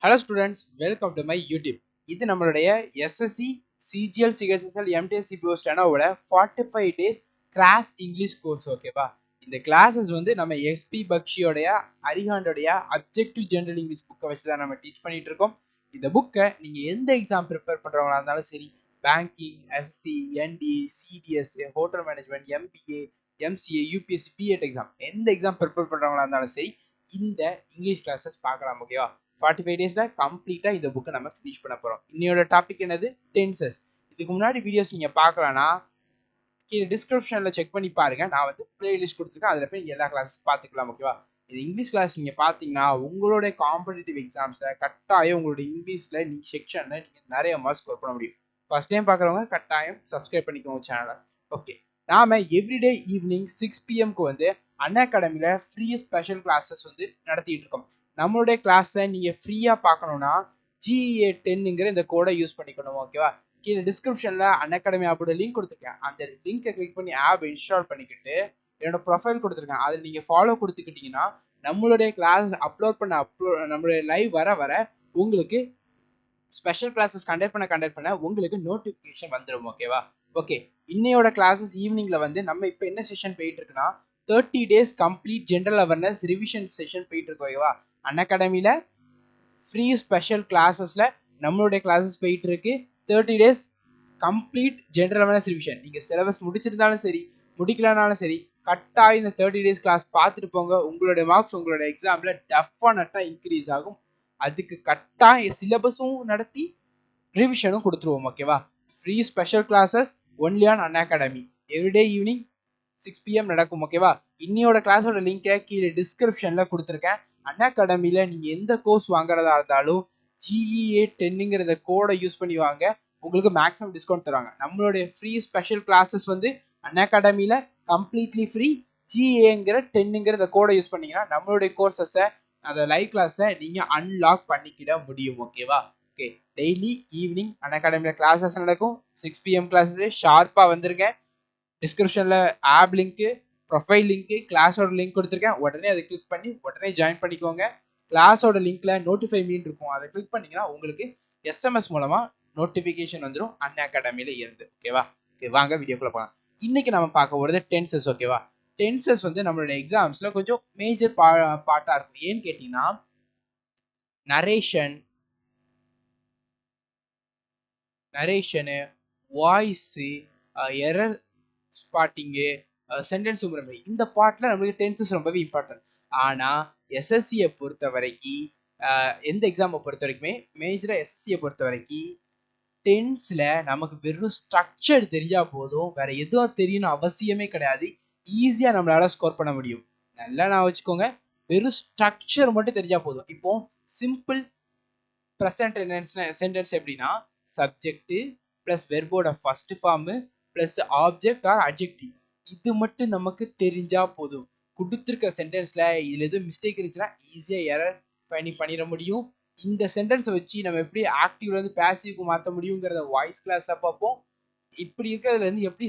Hello students, welcome to my YouTube. இது நம்மளுடைய SSC, CGL, CHSL, MTS, CPO ஸ்டெனோவோட 45 days cross English course ஓகேவா. இந்த classes வந்து நம்ம எஸ்பி பக்ஷியோடைய அரிஹாண்டோடைய அப்ஜெக்டிவ் ஜெனரல் இங்கிலீஷ் புக்கை வச்சு தான் நம்ம டீச் பண்ணிட்டு இருக்கோம். இந்த புக்கை நீங்கள் எந்த எக்ஸாம் ப்ரிப்பேர் பண்ணுறவங்களா இருந்தாலும் சரி, banking, SC, ND, CDS, hotel management, MBA, MCA, UPSC, BEd exam எந்த எக்ஸாம் ப்ரிப்பேர் பண்ணுறவங்களா இருந்தாலும் சரி இந்த இங்கிலீஷ் கிளாஸஸ் பார்க்கலாம் ஓகேவா. 45 டேஸ்ல கம்ப்ளீட்டா இந்த புக்கை நம்ம ஃபினிஷ் பண்ண போறோம். இன்னையோட டாபிக் என்னது? டென்சஸ். இதுக்கு முன்னாடி வீடியோஸ் நீங்க பார்க்கலனா கீழே டிஸ்கிரிப்ஷன்ல செக் பண்ணி பாருங்க. நான் வந்து பிளேலிஸ்ட் கொடுத்துருக்கேன், அதில் போய் எல்லா கிளாஸஸ் பார்த்துக்கலாம் ஓகேவா. இது இங்கிலீஷ் கிளாஸ் நீங்க பார்த்தீங்கன்னா உங்களுடைய காம்படிட்டிவ் எக்ஸாம்ஸ்ல கட்டாயம் உங்களுடைய இங்கிலீஷ்ல நீங்க செக்ஷன்ல நீங்க நிறைய மார்க்ஸ் ஸ்கோர் பண்ண முடியும். ஃபர்ஸ்ட் டைம் பார்க்குறவங்க கட்டாயம் சப்ஸ்கிரைப் பண்ணிக்கோங்க சேனலை. ஓகே, நாம எவ்ரிடே ஈவினிங் 6 PM வந்து அன்அகாடமியில ஃப்ரீ ஸ்பெஷல் கிளாஸஸ் வந்து நடத்திட்டு இருக்கோம். நம்மளுடைய கிளாஸை நீங்கள் ஃப்ரீயாக பார்க்கணுன்னா GEA10ங்கிற இந்த கோடை யூஸ் பண்ணிக்கணும் ஓகேவா. கீழே டிஸ்கிரிப்ஷனில் அன்அகாடமி ஆப்போட லிங்க் கொடுத்துருக்கேன். அந்த லிங்கை கிளிக் பண்ணி ஆப் இன்ஸ்டால் பண்ணிக்கிட்டு என்னோட ப்ரொஃபைல் கொடுத்துருக்கேன், அதில் நீங்கள் ஃபாலோ கொடுத்துக்கிட்டிங்கன்னா நம்மளுடைய கிளாஸ் அப்லோட் பண்ண நம்மளுடைய லைவ் வர உங்களுக்கு ஸ்பெஷல் கிளாஸஸ் கண்டக்ட் பண்ண உங்களுக்கு நோட்டிஃபிகேஷன் வந்துடும் ஓகேவா. ஓகே, இன்னையோட கிளாஸஸ் ஈவினிங்கில் வந்து நம்ம இப்போ என்ன செஷன் போயிட்டு இருக்குன்னா 30 days complete general awareness revision session போயிட்டு இருக்கு ஓகேவா. அன்அகாடமியில் ஃப்ரீ ஸ்பெஷல் கிளாஸஸில் நம்மளுடைய கிளாஸஸ் போயிட்டு இருக்கு. 30 days complete general awareness revision. நீங்கள் சிலபஸ் முடிச்சிருந்தாலும் சரி முடிக்கலனாலும் சரி கட்டாயம் இந்த 30 days கிளாஸ் பார்த்துட்டு போங்க. உங்களுடைய மார்க்ஸ் உங்களோட எக்ஸாமில் டெஃபினட்டாக இன்க்ரீஸ் ஆகும். அதுக்கு கட்டாயம் சிலபஸும் நடத்தி ரிவிஷனும் கொடுத்துருவோம் ஓகேவா. Free special classes only on Unacademy everyday evening 6 PM நடக்கும் ஓகேவா. இன்னையோட கிளாஸோட லிங்கை கீழே டிஸ்கிரிப்ஷனில் கொடுத்துருக்கேன். அன்அகாடமியில் நீங்கள் எந்த கோர்ஸ் வாங்குறதா இருந்தாலும் GEA10ங்கிற கோடை யூஸ் பண்ணி வாங்க, உங்களுக்கு மேக்ஸிமம் டிஸ்கவுண்ட் தருவாங்க. நம்மளுடைய ஃப்ரீ ஸ்பெஷல் கிளாஸஸ் வந்து அன்அகாடமியில் கம்ப்ளீட்லி ஃப்ரீ. GEAங்கிற 10ங்கிற கோடை யூஸ் பண்ணீங்கன்னா நம்மளுடைய கோர்சஸை அந்த லைவ் கிளாஸை நீங்கள் அன்லாக் பண்ணிக்கிட முடியும் ஓகேவா. ஓகே, டெய்லி ஈவினிங் அன்அகாடமியில் கிளாஸஸ் நடக்கும். 6 PM கிளாஸஸ் ஷார்ப்பாக வந்துருங்க. டிஸ்கிரிப்ஷனில் ஆப் லிங்க்கு, ப்ரொஃபைல் லிங்க்கு, கிளாஸோட லிங்க் கொடுத்துருக்கேன். உடனே அதை கிளிக் பண்ணி உடனே ஜாயின் பண்ணிக்கோங்க. கிளாஸோட லிங்க்ல நோட்டிஃபை மீன் இருக்கும், அதை கிளிக் பண்ணிங்கன்னா உங்களுக்கு SMS மூலமாக நோட்டிஃபிகேஷன் வந்துடும் அன்அகாடமியில் இருந்து ஓகேவா. ஓகே, வாங்க வீடியோக்குள்ளே போகலாம். இன்னைக்கு நம்ம பார்க்க போகிறது டென்சஸ் ஓகேவா. டென்சஸ் வந்து நம்மளோட எக்ஸாம்ஸில் கொஞ்சம் மேஜர் பார்ட்டாக இருக்கும். ஏன்னு கேட்டிங்கன்னா நரேஷனு, வாய்ஸு, எரர் ஸ்பாட்டிங்கு, சென்டென்ஸ் முறை, இந்த பார்ட்டில் நம்மளுக்கு டென்சஸ் ரொம்பவே இம்பார்ட்டன்ட். ஆனால் எஸ்எஸ்சியை பொறுத்த வரைக்கும் எந்த எக்ஸாமை பொறுத்த வரைக்குமே மேஜராக எஸ்எஸ்சியை பொறுத்த வரைக்கும் டென்ஸில் நமக்கு வெறும் ஸ்ட்ரக்சர் தெரிஞ்சால் போதும், வேறு எதுவும் தெரியணும் அவசியமே கிடையாது. ஈஸியாக நம்மளால் ஸ்கோர் பண்ண முடியும். நல்லா நான் வச்சுக்கோங்க, வெறும் ஸ்ட்ரக்சர் மட்டும் தெரிஞ்சால் போதும். இப்போ சிம்பிள் ப்ரெசன்ட் சென்டென்ஸ் எப்படின்னா சப்ஜெக்ட் ப்ளஸ் வெர்போட first form plus object or adjective, இது மட்டும் நமக்கு தெரிஞ்சா போதும். கொடுத்துருக்க சென்டென்ஸில் இதில் எதுவும் மிஸ்டேக் இருந்துச்சுன்னா ஈஸியாக எரர் பண்ணிட முடியும். இந்த சென்டென்ஸை வச்சு நம்ம எப்படி ஆக்டிவ்லேருந்து பேசிவ்க்கு மாற்ற முடியுங்கிறத வாய்ஸ் கிளாஸில் பார்ப்போம். இப்படி இருக்கிறதுலேருந்து எப்படி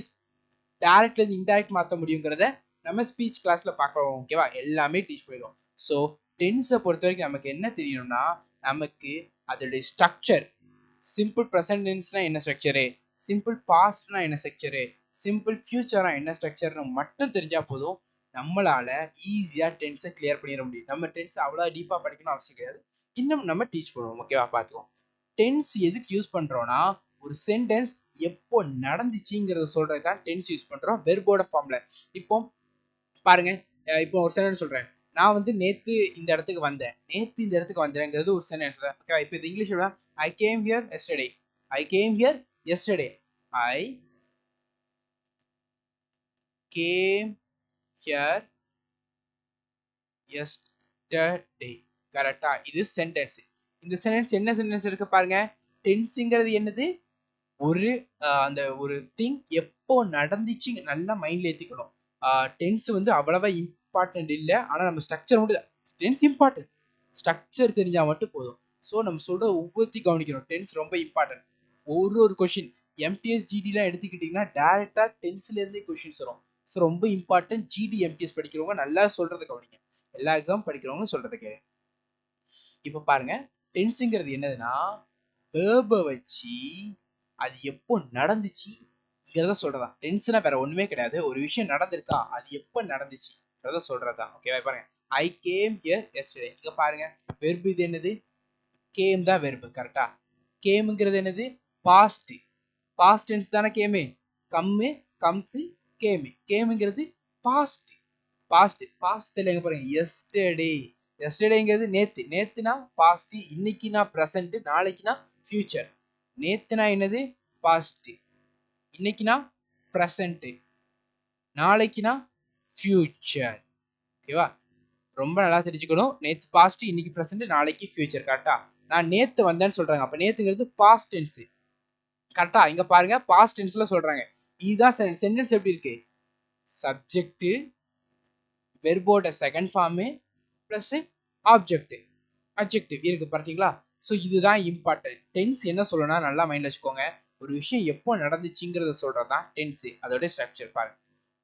டேரக்ட்லேருந்து இன்டைரக்ட் மாற்ற முடியுங்கிறத நம்ம ஸ்பீச் கிளாஸில் பார்க்குறோம் ஓகேவா. எல்லாமே டீச் பண்ணிடுவோம். ஸோ டென்ஸை பொறுத்த வரைக்கும் நமக்கு என்ன தெரியணும்னா நமக்கு அதோடைய ஸ்ட்ரக்சர், சிம்பிள் ப்ரெசன்ட் டென்ஸ்னா என்ன ஸ்ட்ரக்சரு, சிம்பிள் பாஸ்ட்னா என்ன ஸ்ட்ரக்சரு, சிம்பிள் ஃபியூச்சர்னா என்ன ஸ்ட்ரக்சர்னு மட்டும் தெரிஞ்சால் போதும், நம்மளால் ஈஸியாக டென்ஸை கிளியர் பண்ணிட முடியும். நம்ம டென்ஸ் அவ்வளோ டீப்பாக படிக்கணும் அவசியம் கிடையாது, இன்னும் நம்ம டீச் பண்ணுவோம் ஓகேவா. பார்த்துக்கோம். டென்ஸ் எதுக்கு யூஸ் பண்ணுறோன்னா ஒரு சென்டென்ஸ் எப்போ நடந்துச்சுங்கிறத சொல்கிறது தான் டென்ஸ் யூஸ் பண்ணுறோம் வெர்போட ஃபார்மில். இப்போ பாருங்க, இப்போ ஒரு சென்டென்ஸ் சொல்கிறேன், நான் வந்து நேற்று இந்த இடத்துக்கு வந்தேங்கிறது ஒரு சென்டென்ஸ் ஓகேவா. இப்போ இது இங்கிலீஷில் I came here yesterday, I came here yesterday, I came here yesterday. கரெக்டா, இது சென்டென்ஸ். இந்த சென்டென்ஸ் என்ன சென்டென்ஸ் இருக்கு பாருங்க. டென்ஸுங்கிறது என்னது, ஒரு அந்த ஒரு திங் எப்போ நடந்துச்சு நல்லா மைண்ட்ல ஏற்றிக்கணும். டென்ஸ் வந்து அவ்வளவா இம்பார்ட்டன்ட் இல்லை, ஆனால் நம்ம ஸ்ட்ரக்சர் மட்டும், டென்ஸ் இம்பார்ட்டன்ட், ஸ்ட்ரக்சர் தெரிஞ்சால் மட்டும் போதும். ஸோ நம்ம சொல்கிற ஒவ்வொருத்தையும் கவனிக்கணும். டென்ஸ் ரொம்ப இம்பார்ட்டன்ட். ஒரு கொஷின் எம்டிஎஸ் ஜிடிலாம் எடுத்துக்கிட்டிங்கன்னா டேரெக்டாக டென்ஸ்லேருந்தே கொஷின்ஸ் வரும். ஸோ ரொம்ப இம்பார்ட்டன்ட். ஜிடி எம்டிஎஸ் படிக்கிறவங்க நல்லா சொல்கிறத கவனிங்க, எல்லா எக்ஸாம் படிக்கிறவங்க சொல்கிறத கேளு. இப்போ பாருங்க, டென்ஸுங்கிறது என்னதுன்னா வேர்பை வச்சு அது எப்போ நடந்துச்சுங்கிறத சொல்றதா. டென்ஸ்னா வேற ஒண்ணுமே கிடையாது. ஒரு விஷயம் நடந்திருக்கா அது எப்போ நடந்துச்சுங்கிறத சொல்றதா. ஓகேவா? பாருங்க, ஐ கேம் ஹியர் எஸ்டர்டே. இங்க பாருங்க, வெர்பு இது என்னது? கேம் தான் வெர்பு. கரெக்டா? கேம்ங்கிறது என்னது? பாஸ்ட். பாஸ்ட் டென்ஸ் தானே கேமு. Come, comes, came. கேமுங்கிறது பாஸ்ட். பாஸ்ட் தெரியல பாருங்க, எஸ்டர்டே. எஸ்டர்டேங்கிறது நேத்து. நேத்துனா பாஸ்ட், இன்னைக்குனா பிரசன்ட், நாளைக்குனா ஃபியூச்சர். நேத்துனா என்னது? பாஸ்ட். இன்னைக்குனா பிரசன்ட், நாளைக்குனா ஃபியூச்சர். ஓகேவா? ரொம்ப நல்லா தெரிஞ்சுக்கணும். நேத்து பாஸ்ட், இன்னைக்கு பிரசன்ட், நாளைக்கு ஃபியூச்சர். கரெக்டா? நான் நேத்து வந்தேன்னு சொல்றாங்க. அப்ப நேத்துங்கிறது பாஸ்ட் டென்ஸ். கரெக்டா? இங்க பாருங்க, பாஸ்ட் டென்ஸ்ல சொல்றாங்க. இதுதான் சென்டென்ஸ் எப்படி இருக்கு? சப்ஜெக்ட், வெர்போட second form plus object, adjective இருக்கு பாத்தீங்களா? ஸோ இதுதான் இம்பார்ட்டன்ட். டென்ஸ் என்ன சொல்லணும்னா நல்லா மைண்ட்ல வச்சுக்கோங்க. ஒரு விஷயம் எப்போ நடந்துச்சுங்கிறத சொல்றதுதான் டென்ஸ். அதோட ஸ்ட்ரக்சர் பாருங்க.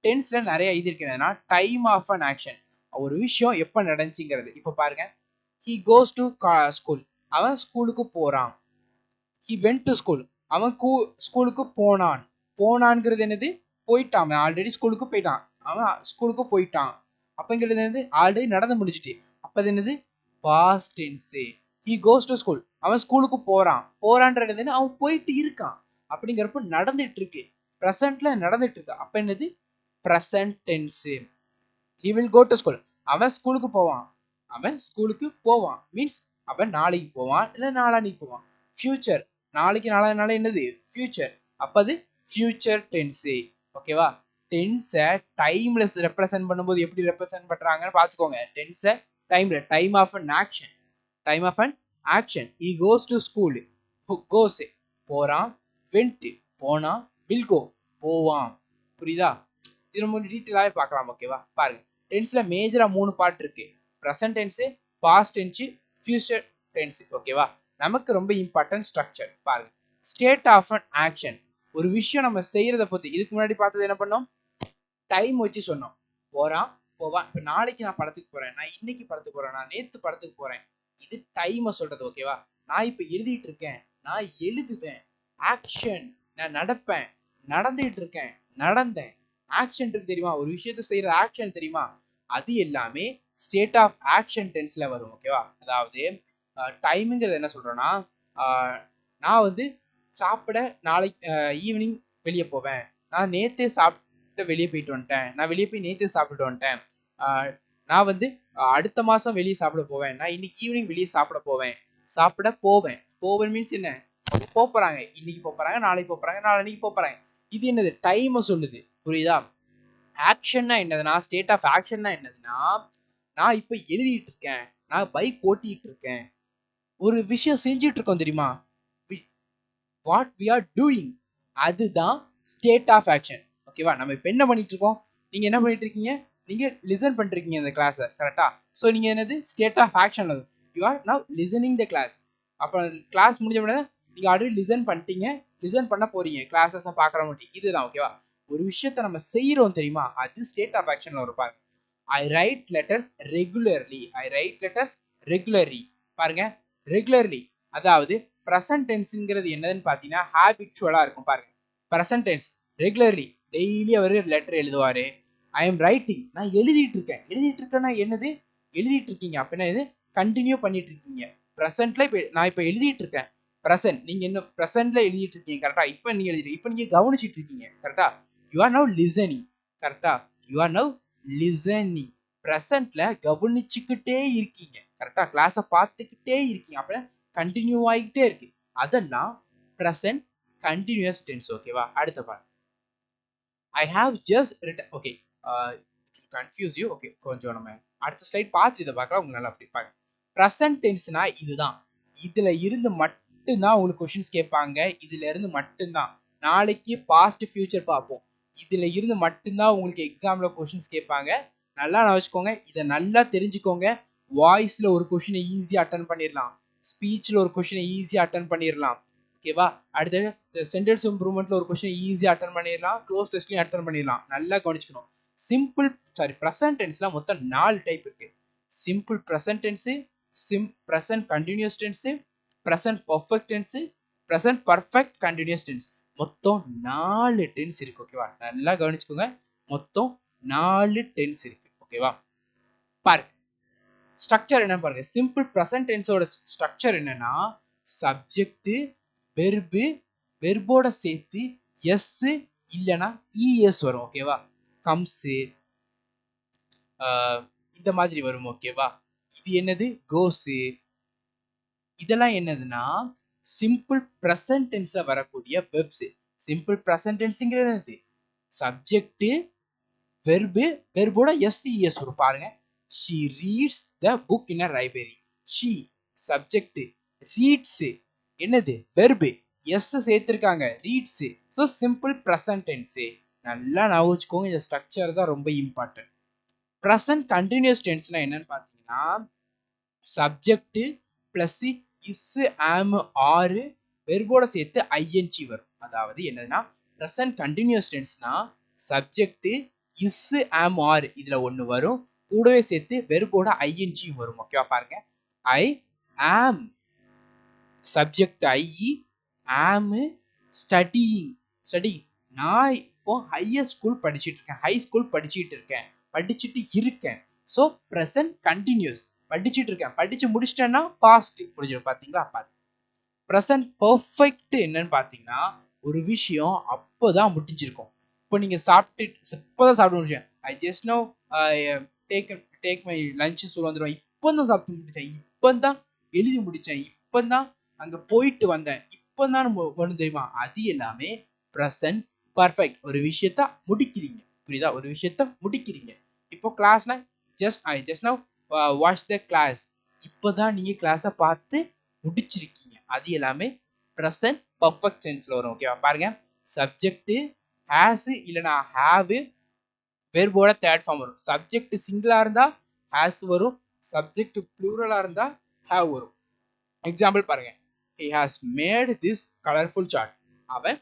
டென்ஸ்ல நிறைய இது இருக்கு. என்னன்னா டைம் ஆஃப் அன் ஆக்ஷன். ஒரு விஷயம் எப்போ நடந்துச்சுங்கிறது. இப்போ பாருங்க, he goes to school. அவன் ஸ்கூலுக்கு போறான். he went to school. அவன் ஸ்கூலுக்கு போனான். போனான்ங்கிறது என்னது? போயிட்டான். ஆல்ரெடி ஸ்கூலுக்கு போயிட்டான். அவன் ஸ்கூலுக்கு போயிட்டான். அப்பங்கிறது என்னது? ஆல்ரெடி நடந்து முடிச்சிட்டு. அப்ப அது என்னது? Past tense. he goes to school. அவன் ஸ்கூலுக்கு போறான். போறான்றது என்னது? அவன் போயிட்டு இருக்கான். அப்படிங்கிறப்ப நடந்துட்டு இருக்கு. பிரசன்ட்ல நடந்துட்டு இருக்கு. அப்ப என்னது? Present tense. he will go to school. அவன் ஸ்கூலுக்கு போவான். அவன் ஸ்கூலுக்கு போவான் மீன்ஸ் அவன் நாளைக்கு போவான், இல்ல நாளான்னைக்கு போவான். ஃபியூச்சர், நாளைக்கு நாளை என்னது? ஃபியூச்சர். அப்ப அது ஃபியூச்சர் டென்ஸ். ஓகேவா? டென்ஸை டைம்ல ரெப்ரசென்ட் பண்ணும்போது எப்படி ரெப்ரசென்ட் பண்றாங்கன்னு பாத்துக்கோங்க. டென்ஸை டைம்ல, time of an action. Time of an action. he goes to school. goes போறான், went போனான், will go போவான். புரியுதா? இது நம்ம டீட்டெயிலாவே பார்க்கலாம். ஓகேவா? பாருங்க, டென்ஸ்ல மேஜரா 3 பார்ட் இருக்கு. Present tense, past tense, future tense. ஓகேவா? நமக்கு ரொம்ப இம்பார்ட்டன்ட் ஸ்ட்ரக்சர் பாருங்க. State of an action. ஒரு விஷயம் நம்ம செய்யறத பத்தி இதுக்கு முன்னாடி பார்த்தது என்ன பண்ணோம்? டைம் வச்சு சொன்னோம். போறான், போவான். இப்ப நாளைக்கு நான் படத்துக்கு போறேன், நான் இன்னைக்கு படத்துக்கு போறேன், நான் நேத்து படத்துக்கு போறேன். இது டைமை சொல்றது. ஓகேவா? நான் இப்ப எழுதிட்டு இருக்கேன், நான் எழுதுவேன். ஆக்ஷன், நான் நடப்பேன், நடந்துட்டு இருக்கேன், நடந்தேன். ஆக்ஷன் இருக்கு தெரியுமா? ஒரு விஷயத்த செய்யற ஆக்ஷன் தெரியுமா? அது எல்லாமே ஸ்டேட் ஆஃப் ஆக்ஷன் டென்ஸ்ல வரும். ஓகேவா? அதாவது டைமுங்கிறது என்ன சொல்றோம்னா, நான் வந்து சாப்பிட நாளைக்கு ஈவினிங் வெளியே போவேன். நான் நேத்தே சாப்பிட்டு வெளியே போயிட்டு வந்துட்டேன். நான் வெளியே போய் நேத்தே சாப்பிட்டு வந்துட்டேன். நான் வந்து அடுத்த மாசம் வெளியே சாப்பிட போவேன். நான் இன்னைக்கு ஈவினிங் வெளியே சாப்பிட போவேன். சாப்பிட போவேன். போவேன் மீன்ஸ் என்ன? போறாங்க. இன்னைக்கு போறாங்க, நாளைக்கு போறாங்க, நாளைக்கு போறாங்க. இது என்னது? டைமை சொல்லுது. புரியுதா? ஆக்ஷன்னா என்னதுன்னா, ஸ்டேட் ஆஃப் ஆக்ஷன்னா என்னதுன்னா, நான் இப்ப எழுதிட்டு இருக்கேன், நான் பைக் ஓட்டிட்டு இருக்கேன், ஒரு விஷயம் செஞ்சுட்டு இருக்கோம் தெரியுமா? வாட் வி ஆர் டூயிங், அதுதான் ஸ்டேட் ஆஃப் ஆக்ஷன். ஓகேவா? நம்ம இப்போ என்ன பண்ணிட்டு இருக்கோம்? நீங்க என்ன பண்ணிட்டு இருக்கீங்க? நீங்க லிசன் பண்ணிருக்கீங்க இந்த கிளாஸை. கரெக்டா? ஸோ நீங்க என்னது? State of action. You are now listening the class. அப்போ கிளாஸ் முடிஞ்ச உடனே நீங்க ஆல்ரெடி லிசன் பண்ணிட்டீங்க, லிசன் பண்ண போறீங்க, கிளாஸஸ் பார்க்குற மாட்டி. இதுதான். ஓகேவா? ஒரு விஷயத்த நம்ம செய்யறோம் தெரியுமா? அது ஸ்டேட் ஆஃப் ஆக்ஷன்ல இருப்பாங்க. ஐ ரைட் லெட்டர்ஸ் ரெகுலர்லி. ஐ ரைட் லெட்டர்ஸ் ரெகுலர்லி. பாருங்க, ரெகுலர்லி. அதாவது ப்ரெசன்ட் டென்ஸ்ங்கிறது என்னதுன்னு பார்த்தீங்கன்னா ஹேபிச்சுவலாக இருக்கும். பாருங்க, ப்ரெசன்ட் டென்ஸ் ரெகுலர்லி, டெய்லி அவர் லெட்டர் எழுதுவார். ஐ எம் ரைட்டிங், நான் எழுதிட்டு இருக்கேன். எழுதிட்டு இருக்கேன்னா என்னது? எழுதிட்டு இருக்கீங்க. அப்படின்னா இது கண்டினியூ பண்ணிட்டு இருக்கீங்க. ப்ரெசென்ட்ல இப்போ நான் இப்போ எழுதிட்டு இருக்கேன். ப்ரெசென்ட், நீங்க இன்னும் ப்ரெசென்ட்ல எழுதிட்டு இருக்கீங்க. கரெக்டா? இப்போ நீங்க எழுதிட்டு, இப்போ நீங்க கவனிச்சிட்டு இருக்கீங்க. கரெக்டா? You are now listening. கரெக்டா? You are now listening. ப்ரெசென்ட்ல கவனிச்சுக்கிட்டே இருக்கீங்க. கரெக்டா? கிளாஸை பார்த்துக்கிட்டே இருக்கீங்க. அப்படின்னா கண்டினியூ ஆகிட்டே இருக்கு. அதெல்லாம் ப்ரெசென்ட் கண்டினியூஸ் டென்ஸ். ஓகேவா? அடுத்த பாருங்க, I have just written. Okay, confuse you. Okay, கொஞ்சம் நம்ம அடுத்த ஸ்லைட் பார்த்து இதை பார்க்கலாம். உங்களுக்கு நல்லா அப்படி பாருங்க. ப்ரெசென்ட் டென்ஸ்னா இதுதான். இதுல இருந்து மட்டும்தான் உங்களுக்கு கொஸ்டின்ஸ் கேட்பாங்க. இதுல இருந்து மட்டும்தான். நாளைக்கு பாஸ்ட் ஃபியூச்சர் பார்ப்போம். இதுல இருந்து மட்டும்தான் உங்களுக்கு எக்ஸாம்ல கொஸ்டின்ஸ் கேட்பாங்க. நல்லா வச்சுக்கோங்க. இதை நல்லா தெரிஞ்சுக்கோங்க. வாய்ஸ்ல ஒரு கொஸ்டினை ஈஸியாக அட்டன் பண்ணிடலாம். ஸ்பீச்ல ஒரு கொஸ்டினை ஈஸியாக அட்டன் பண்ணிடலாம். ஓகேவா? அடுத்து சென்டென்ஸ் இம்ப்ரூவ்மெண்ட்ல ஒரு கொஸ்டினை ஈஸியாக அட்டன் பண்ணிடலாம். க்ளோஸ் டெஸ்ட்லையும் அட்டன் பண்ணிடலாம். நல்லா சிம்பிள் ப்ரெசன்ட் டென்ஸ்ல மொத்தம் 4 டைப் இருக்கு. Simple present tense, present continuous tense, present perfect tense, present perfect continuous tense. மொத்தம் 4 டென்ஸ் இருக்கு. ஓகேவா? நல்லா கவனிச்சுக்கோங்க. மொத்தம் 4 டென்ஸ் இருக்கு. ஓகேவா? பாருங்க. ஸ்ட்ரக்சர் என்ன பாருங்க. சிம்பிள் பிரசன்ட் டென்ஸோட ஸ்ட்ரக்சர் என்னன்னா சப்ஜெக்ட், வெர்பு, வெர்போட சேர்த்து எஸ் இல்லனா இஎஸ் வரும். ஓகேவா? கம்ஸ் இந்த மாதிரி வரும். ஓகேவா? இது என்னது? கோஸ். இதெல்லாம் என்னதுன்னா சிம்பிள் பிரசன்ட் டென்ஸ்ல வரக்கூடிய வெர்ப்ஸ். சிம்பிள் பிரசன்ட் டென்ஸ்ங்கிறது என்னது? சப்ஜெக்ட், வெர்பு, வெர்போட எஸ் வரும். பாருங்க. she reads the book in a library. she subject, reads என்னது? வெர்பு, எஸ் சேர்த்திருக்காங்க, reads. So simple present tense. நல்லா ஞாபகம் வச்சுக்கோங்க. இந்த ஸ்ட்ரக்சர் தான் ரொம்ப இம்பார்ட்டன்ட். பிரசன்ட் கண்டினியூஸ் டென்ஸ்னா என்னன்னு பார்த்தீங்கன்னா சப்ஜெக்ட் பிளஸ் இஸ், ஆம், ஆர், வெர்போட சேர்த்து ஐஎன்ஜி வரும். அதாவது என்னதுன்னா பிரசன்ட் கண்டினியூஸ் டென்ஸ்னா சப்ஜெக்ட், இஸ், ஆம், ஆர் இதுல ஒன்று வரும். கூடவே சேர்த்து வெர்போட ஐஎன்ஜி வரும். ஓகேவா? பாருங்க. ஐ ஆம் சப்ஜெக்ட் ஐ, ஆம் ஸ்டடியிங். ஸ்டடி நான் இப்போ ஹையர் ஸ்கூல் படிச்சுட்டு இருக்கேன், ஹை ஸ்கூல் படிச்சுட்டு இருக்கேன், படிச்சுட்டு இருக்கேன். So present continuous. படிச்சுட்டு இருக்கேன், படிச்சு முடிச்சிட்டேன்னா பாஸ்ட் புரிஞ்சிடும். பார்த்தீங்களா? ப்ரெசன்ட் பர்ஃபெக்ட் என்னன்னு பார்த்தீங்கன்னா ஒரு விஷயம் அப்போதான் முடிஞ்சிருக்கும். இப்போ நீங்க சாப்பிட்டு இப்போதான் சாப்பிட்டு முடிச்சேன். I just now take my lunch சொல்ல வந்துடுவேன். இப்போ தான் சாப்பிட்டு முடிச்சேன், இப்போ தான் எழுதி முடிச்சேன், இப்போ தான் அங்கே போயிட்டு வந்தேன், இப்போ தான் ஒன்று தெரியுமா? அது எல்லாமே ப்ரெசன்ட் பர்ஃபெக்ட். ஒரு விஷயத்த முடிக்கிறீங்க. புரியுதா? ஒரு விஷயத்த முடிக்கிறீங்க. இப்போ கிளாஸ்னா I just now watch the class. இப்போதான் நீங்க கிளாஸை பார்த்து முடிச்சிருக்கீங்க. அது எல்லாமே ப்ரெசன்ட் பர்ஃபெக்ட் சென்ஸ்ல வரும். ஓகேவா? பாருங்க. சப்ஜெக்ட் ஹேஸ் இல்லைனா ஹேவ், வெர்போட தேர்ட் ஃபார்ம் வரும். சப்ஜெக்ட் சிங்கிளா இருந்தா ஹேஸ் வரும், சப்ஜெக்ட் ப்ளூரலா இருந்தா ஹேவ் வரும். எக்ஸாம்பிள் பாருங்க. he has made this colorful chart. அவன்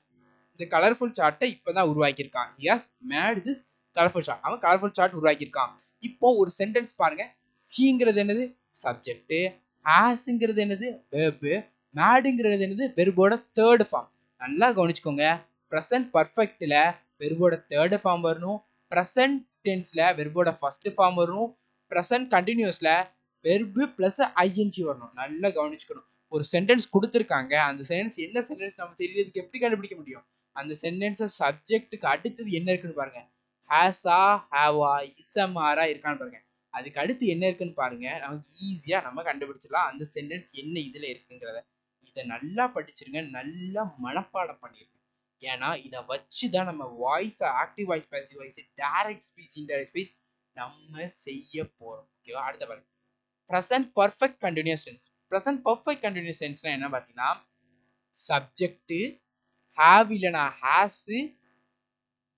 இந்த கலர்ஃபுல் சார்ட்டை இப்பதான் உருவாக்கியிருக்கான். he has made this colorful chart. அவன் கலர்ஃபுல் சார்ட் உருவாக்கியிருக்கான். இப்போ ஒரு சென்டென்ஸ் பாருங்க. ஹீங்கிறது என்னது? சப்ஜெக்ட், ஹேஸ்ங்கிறது என்னது? வெர்பு, மேடுங்கிறது என்னது? வெர்போட தேர்ட் ஃபார்ம். நல்லா கவனிச்சுக்கோங்க. ப்ரெசன்ட் பர்ஃபெக்ட்ல வெர்போட தேர்ட் ஃபார்ம் வரணும், ப்ரெசன்ட் டென்ஸ்ல வெர்போட ஃபர்ஸ்ட் ஃபார்ம் வரணும், ப்ரெசன்ட் கண்டினியூஸ்ல வெர்பு பிளஸ் ஐஎன்ஜி வரணும். நல்லா கவனிச்சுக்கணும். ஒரு சென்டென்ஸ் கொடுத்துருக்காங்க, அந்த சென்டென்ஸ் என்ன சென்டென்ஸ் நம்ம தெரியறதுக்கு எப்படி கண்டுபிடிக்க முடியும்? அந்த சென்டென்ஸை சப்ஜெக்ட்டுக்கு அடுத்தது என்ன இருக்குன்னு பாருங்க. ஹேஸா, ஹேவா, இசமாரா இருக்கான்னு பாருங்க. அதுக்கு அடுத்து என்ன இருக்குன்னு பாருங்க. நமக்கு ஈஸியா நம்ம கண்டுபிடிச்சிடலாம் அந்த சென்டென்ஸ் என்ன இதுல இருக்குங்கிறத. இதை நல்லா படிச்சிருங்க, நல்லா மனப்பாடம் பண்ணிருங்க. ஏன்னா இதை வச்சுதான் நம்ம voice, active voice, passive voice, direct speech, indirect speech நம்ம செய்ய போறோம். ஓகேவா? அடுத்த பாருங்க. Present perfect continuous tense. Present perfect continuous டென்ஸ்னா என்ன பார்த்தீங்கன்னா சப்ஜெக்ட், ஹேவ் இல்லைனா ஹேஸ்,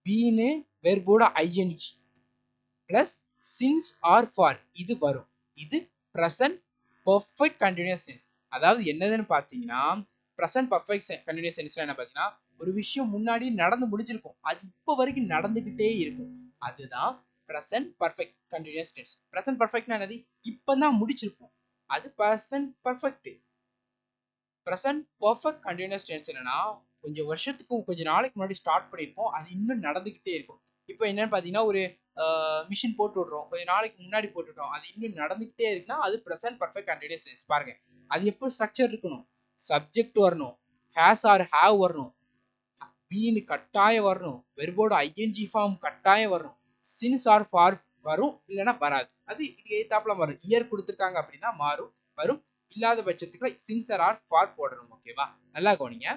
பீனு, வெர்போட ING plus since or for இது வரும். இது ப்ரெசன்ட் பர்ஃபெக்ட் கண்டினியூஸ் டென்ஸ். அதாவது என்னதுன்னு பார்த்தீங்கன்னா ப்ரெசன்ட் பர்ஃபெக்ட் கண்டினியூஸ் டென்ஸ்ல என்ன பார்த்தீங்கன்னா ஒரு விஷயம் முன்னாடி நடந்து முடிஞ்சிருக்கும், அது இப்போ வரைக்கும் நடந்துகிட்டே இருக்கும். அதுதான் present perfect continuous tense. Present பர்ஃபெக்ட்னா என்னது? இப்பதான் முடிச்சிருக்கும், அது present perfect. Present perfect continuous tense என்னன்னா கொஞ்சம் வருஷத்துக்கு கொஞ்சம் நாளைக்கு முன்னாடி ஸ்டார்ட் பண்ணியிருப்போம், அது இன்னும் நடந்துகிட்டே இருக்கும். இப்போ என்னன்னு பார்த்தீங்கன்னா ஒரு மிஷின் போட்டு விட்றோம், கொஞ்சம் நாளைக்கு முன்னாடி போட்டுவிட்டோம், அது இன்னும் நடந்துகிட்டே இருக்குன்னா அது ப்ரெசன்ட் பர்ஃபெக்ட் கண்டினியூஸ் டென்ஸ். பாருங்க. அது எப்போ ஸ்ட்ரக்சர் இருக்கணும்? சப்ஜெக்ட் வரணும், ஹேஸ் ஆர் ஹேவ் வரணும், பீனு கட்டாயம் வரணும், வெர்போட ஐஎன்ஜி ஃபார்ம் கட்டாயம் வரணும், சின்ஸ் ஆர் ஃபார் வரும், இல்லைன்னா வராது. அது இது ஏத்தாப்புல வரும். இயர் கொடுத்துருக்காங்க அப்படின்னா மாறும், வரும். இல்லாத பட்சத்துக்கு சின்சர் ஆர் ஃபார் போடணும். ஓகேவா? நல்லா கவனிங்க.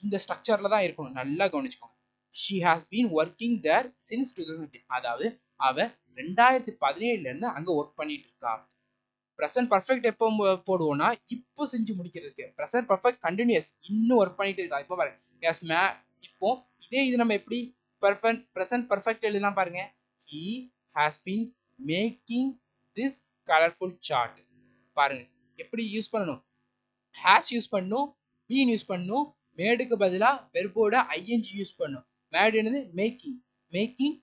இந்த ஸ்ட்ரக்சர்ல தான் இருக்கணும். நல்லா கவனிச்சுக்கோங்க. she has been working there since 2010. அதாவது அவ 2017 இருந்து அங்க ஒர்க் பண்ணிட்டு இருக்கா. ப்ரெசன்ட் பர்ஃபெக்ட் எப்போ போடுவோம்னா இப்போ செஞ்சு முடிக்கிறதுக்கு. ப்ரெசன்ட் பர்ஃபெக்ட் கண்டினியூஸ் இன்னும் ஒர்க் பண்ணிட்டு இருக்கா. இப்போ பாருங்க. எஸ் மே இப்போ இதே இது நம்ம எப்படி ப்ரெசன்ட் பர்ஃபெக்ட் எழுதலாம் பாருங்க. he has been making this colorful chart. பாருங்க எப்படி யூஸ் பண்ணணும். ஹேஸ் யூஸ் பண்ணணும், பீன் யூஸ் பண்ணணும், மேடுக்கு பதிலா வெர்போட ஐஎன்ஜி யூஸ் பண்ணணும். மேட் என்னது? Making. Making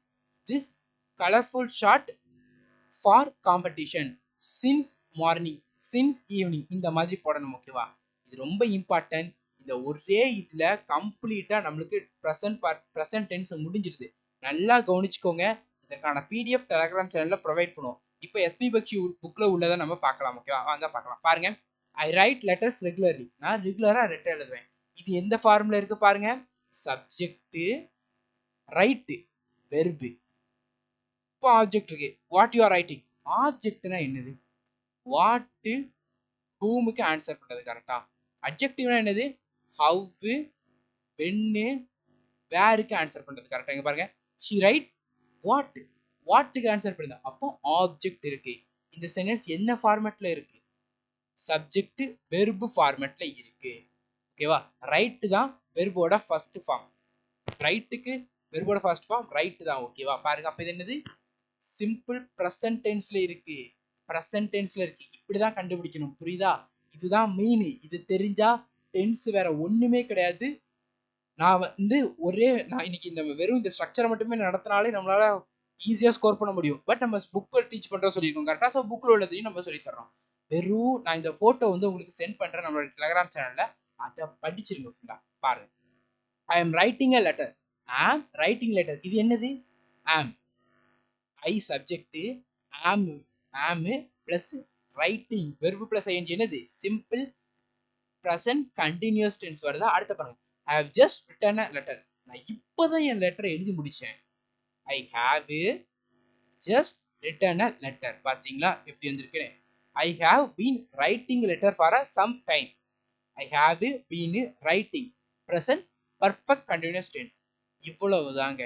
this colourful short for competition. Since morning, since evening இந்த மாதிரி போடணும். ஓகேவா? இது ரொம்ப இம்பார்ட்டன்ட். இந்த ஒரே இதுல கம்ப்ளீட்டா நம்மளுக்கு ப்ரெசன்ட் டென்ஸ் முடிஞ்சிருது. நல்லா கவனிச்சுக்கோங்க. இதற்கான பிடிஎஃப் டெலகிராம் சேனல்ல ப்ரொவைட் பண்ணுவோம். இப்போ எஸ்பி பக்ஷி புக்ல உள்ளதை நம்ம பார்க்கலாம். ஓகேவா? வாங்க பார்க்கலாம். பாருங்க, ஐ ரைட் லெட்டர்ஸ் ரெகுலர்லி. நான் ரெகுலரா லெட்டர் எழுதுவேன். இது எந்த ஃபார்ம்ல இருக்கு பாருங்க. Subject, write, verb. இப்போ ஆப்ஜெக்ட் இருக்கு. What you are writing. ஆப்ஜெக்ட்னா என்னது? வாட், ஹூமுக்கு ஆன்சர் பண்றது கரெக்டா? அட்ஜெக்டிவ்னா என்னது? ஹவ், வென்னு, வேருக்கு ஆன்சர் பண்றது கரெக்டா? இங்க பாருங்க, ஷி ரைட் வாட், வாட்டுக்கு ஆன்சர் பண்ணுது. அப்போ ஆப்ஜெக்ட் இருக்கு. இந்த சென்டென்ஸ் என்ன ஃபார்மேட்ல இருக்கு? சப்ஜெக்ட் வெர்பு ஃபார்மேட்ல இருக்கு. ஓகேவா? ரைட் தான் வெர்போட ஃபர்ஸ்ட் ஃபார்ம். ரைட்டுக்கு வெர்போட ஃபர்ஸ்ட் ஃபார்ம் ரைட் தான். ஓகேவா? பாருங்க, அப்ப இது என்னது? சிம்பிள் ப்ரெசன்ட் டென்ஸ்ல இருக்கு. ப்ரெசன்ட் டென்ஸ்ல இருக்கு. இப்படிதான் கண்டுபிடிக்கணும். புரியுதா? இதுதான் மெயின். இது தெரிஞ்சா டென்ஸ் வேற ஒண்ணுமே கிடையாது. நான் வந்து நான் இன்னைக்கு இந்த வெறும் இந்த ஸ்ட்ரக்சரை மட்டுமே நடத்தினாலே நம்மளால ஈஸியா ஸ்கோர் பண்ண முடியும். பட் நம்ம புக்கை டீச் பண்ற சொல்லியிருக்கோம் கரெக்டா? ஸோ புக்ல உள்ளதையும் நம்ம சொல்லி தர்றோம். வெறும் நான் இந்த போட்டோ வந்து உங்களுக்கு சென்ட் பண்றேன் நம்மளோட டெலகிராம் சேனல்ல. அதை படிச்சிருங்க ஃபுல்லா. பாருங்க, I am writing a letter. Am writing letter. இது என்னது? Am, I subject, am, am plus writing verb plus ING. என்னது? சிம்பிள் ப்ரெசன்ட் கண்டினியூஸ் டென்ஸ் வருதா? அடுத்த பாருங்க, I have just written a letter. நான் இப்போதான் என் லெட்டரை எழுதி முடிச்சேன். I have just written a letter. பாத்தீங்களா எப்படி வந்திருக்கேன்? I have been writing letter for a some time. I have been writing present perfect continuous tense. இவ்வளவுதாங்க,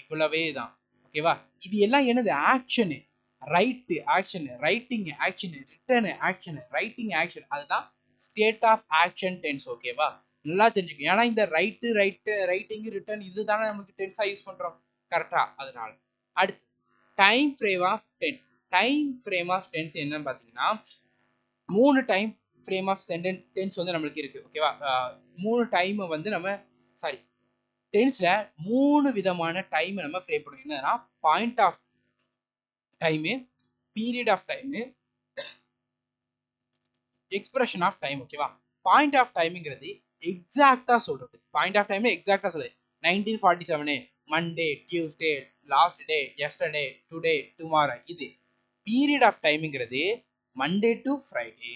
இவ்வளவே தான். ஓகேவா? இது எல்லாம் என்னது? Action. Write action, writing action, written action, writing action. அதுதான் ஸ்டேட் ஆஃப் ஆக்ஷன் டென்ஸ். ஓகேவா? நல்லா தெரிஞ்சுக்கணும். ஏன்னா இந்த ரைட்டிங், ரிட்டன் இதுதானே நமக்கு டென்ஸா யூஸ் பண்றோம். கரெக்டா? அதனால அடுத்து time frame of tense. Time frame of tense என்னன்னு பாத்தீங்கன்னா, 3 டைம் ஃப்ரேம் ஆஃப் டென்ஸ் வந்து நம்மளுக்கு இருக்கு. ஓகேவா? 3 டைம் வந்து நம்ம சாரி டென்ஸ்ல 3 விதமான டைம் நம்ம ஃப்ரேம் பண்ணுவோம். என்னன்னா, point of time, period of time, expression of time. ஓகேவா? பாயிண்ட் ஆஃப் டைம்ங்கிறது எக்ஸாக்டா சொல்றது. பாயிண்ட் ஆஃப் டைம்ல எக்ஸாக்டா சொல்றது. 1947 Monday, Tuesday, last day, yesterday, today, tomorrow. இது பீரியட் ஆஃப் டைம்ங்கிறது Monday to Friday,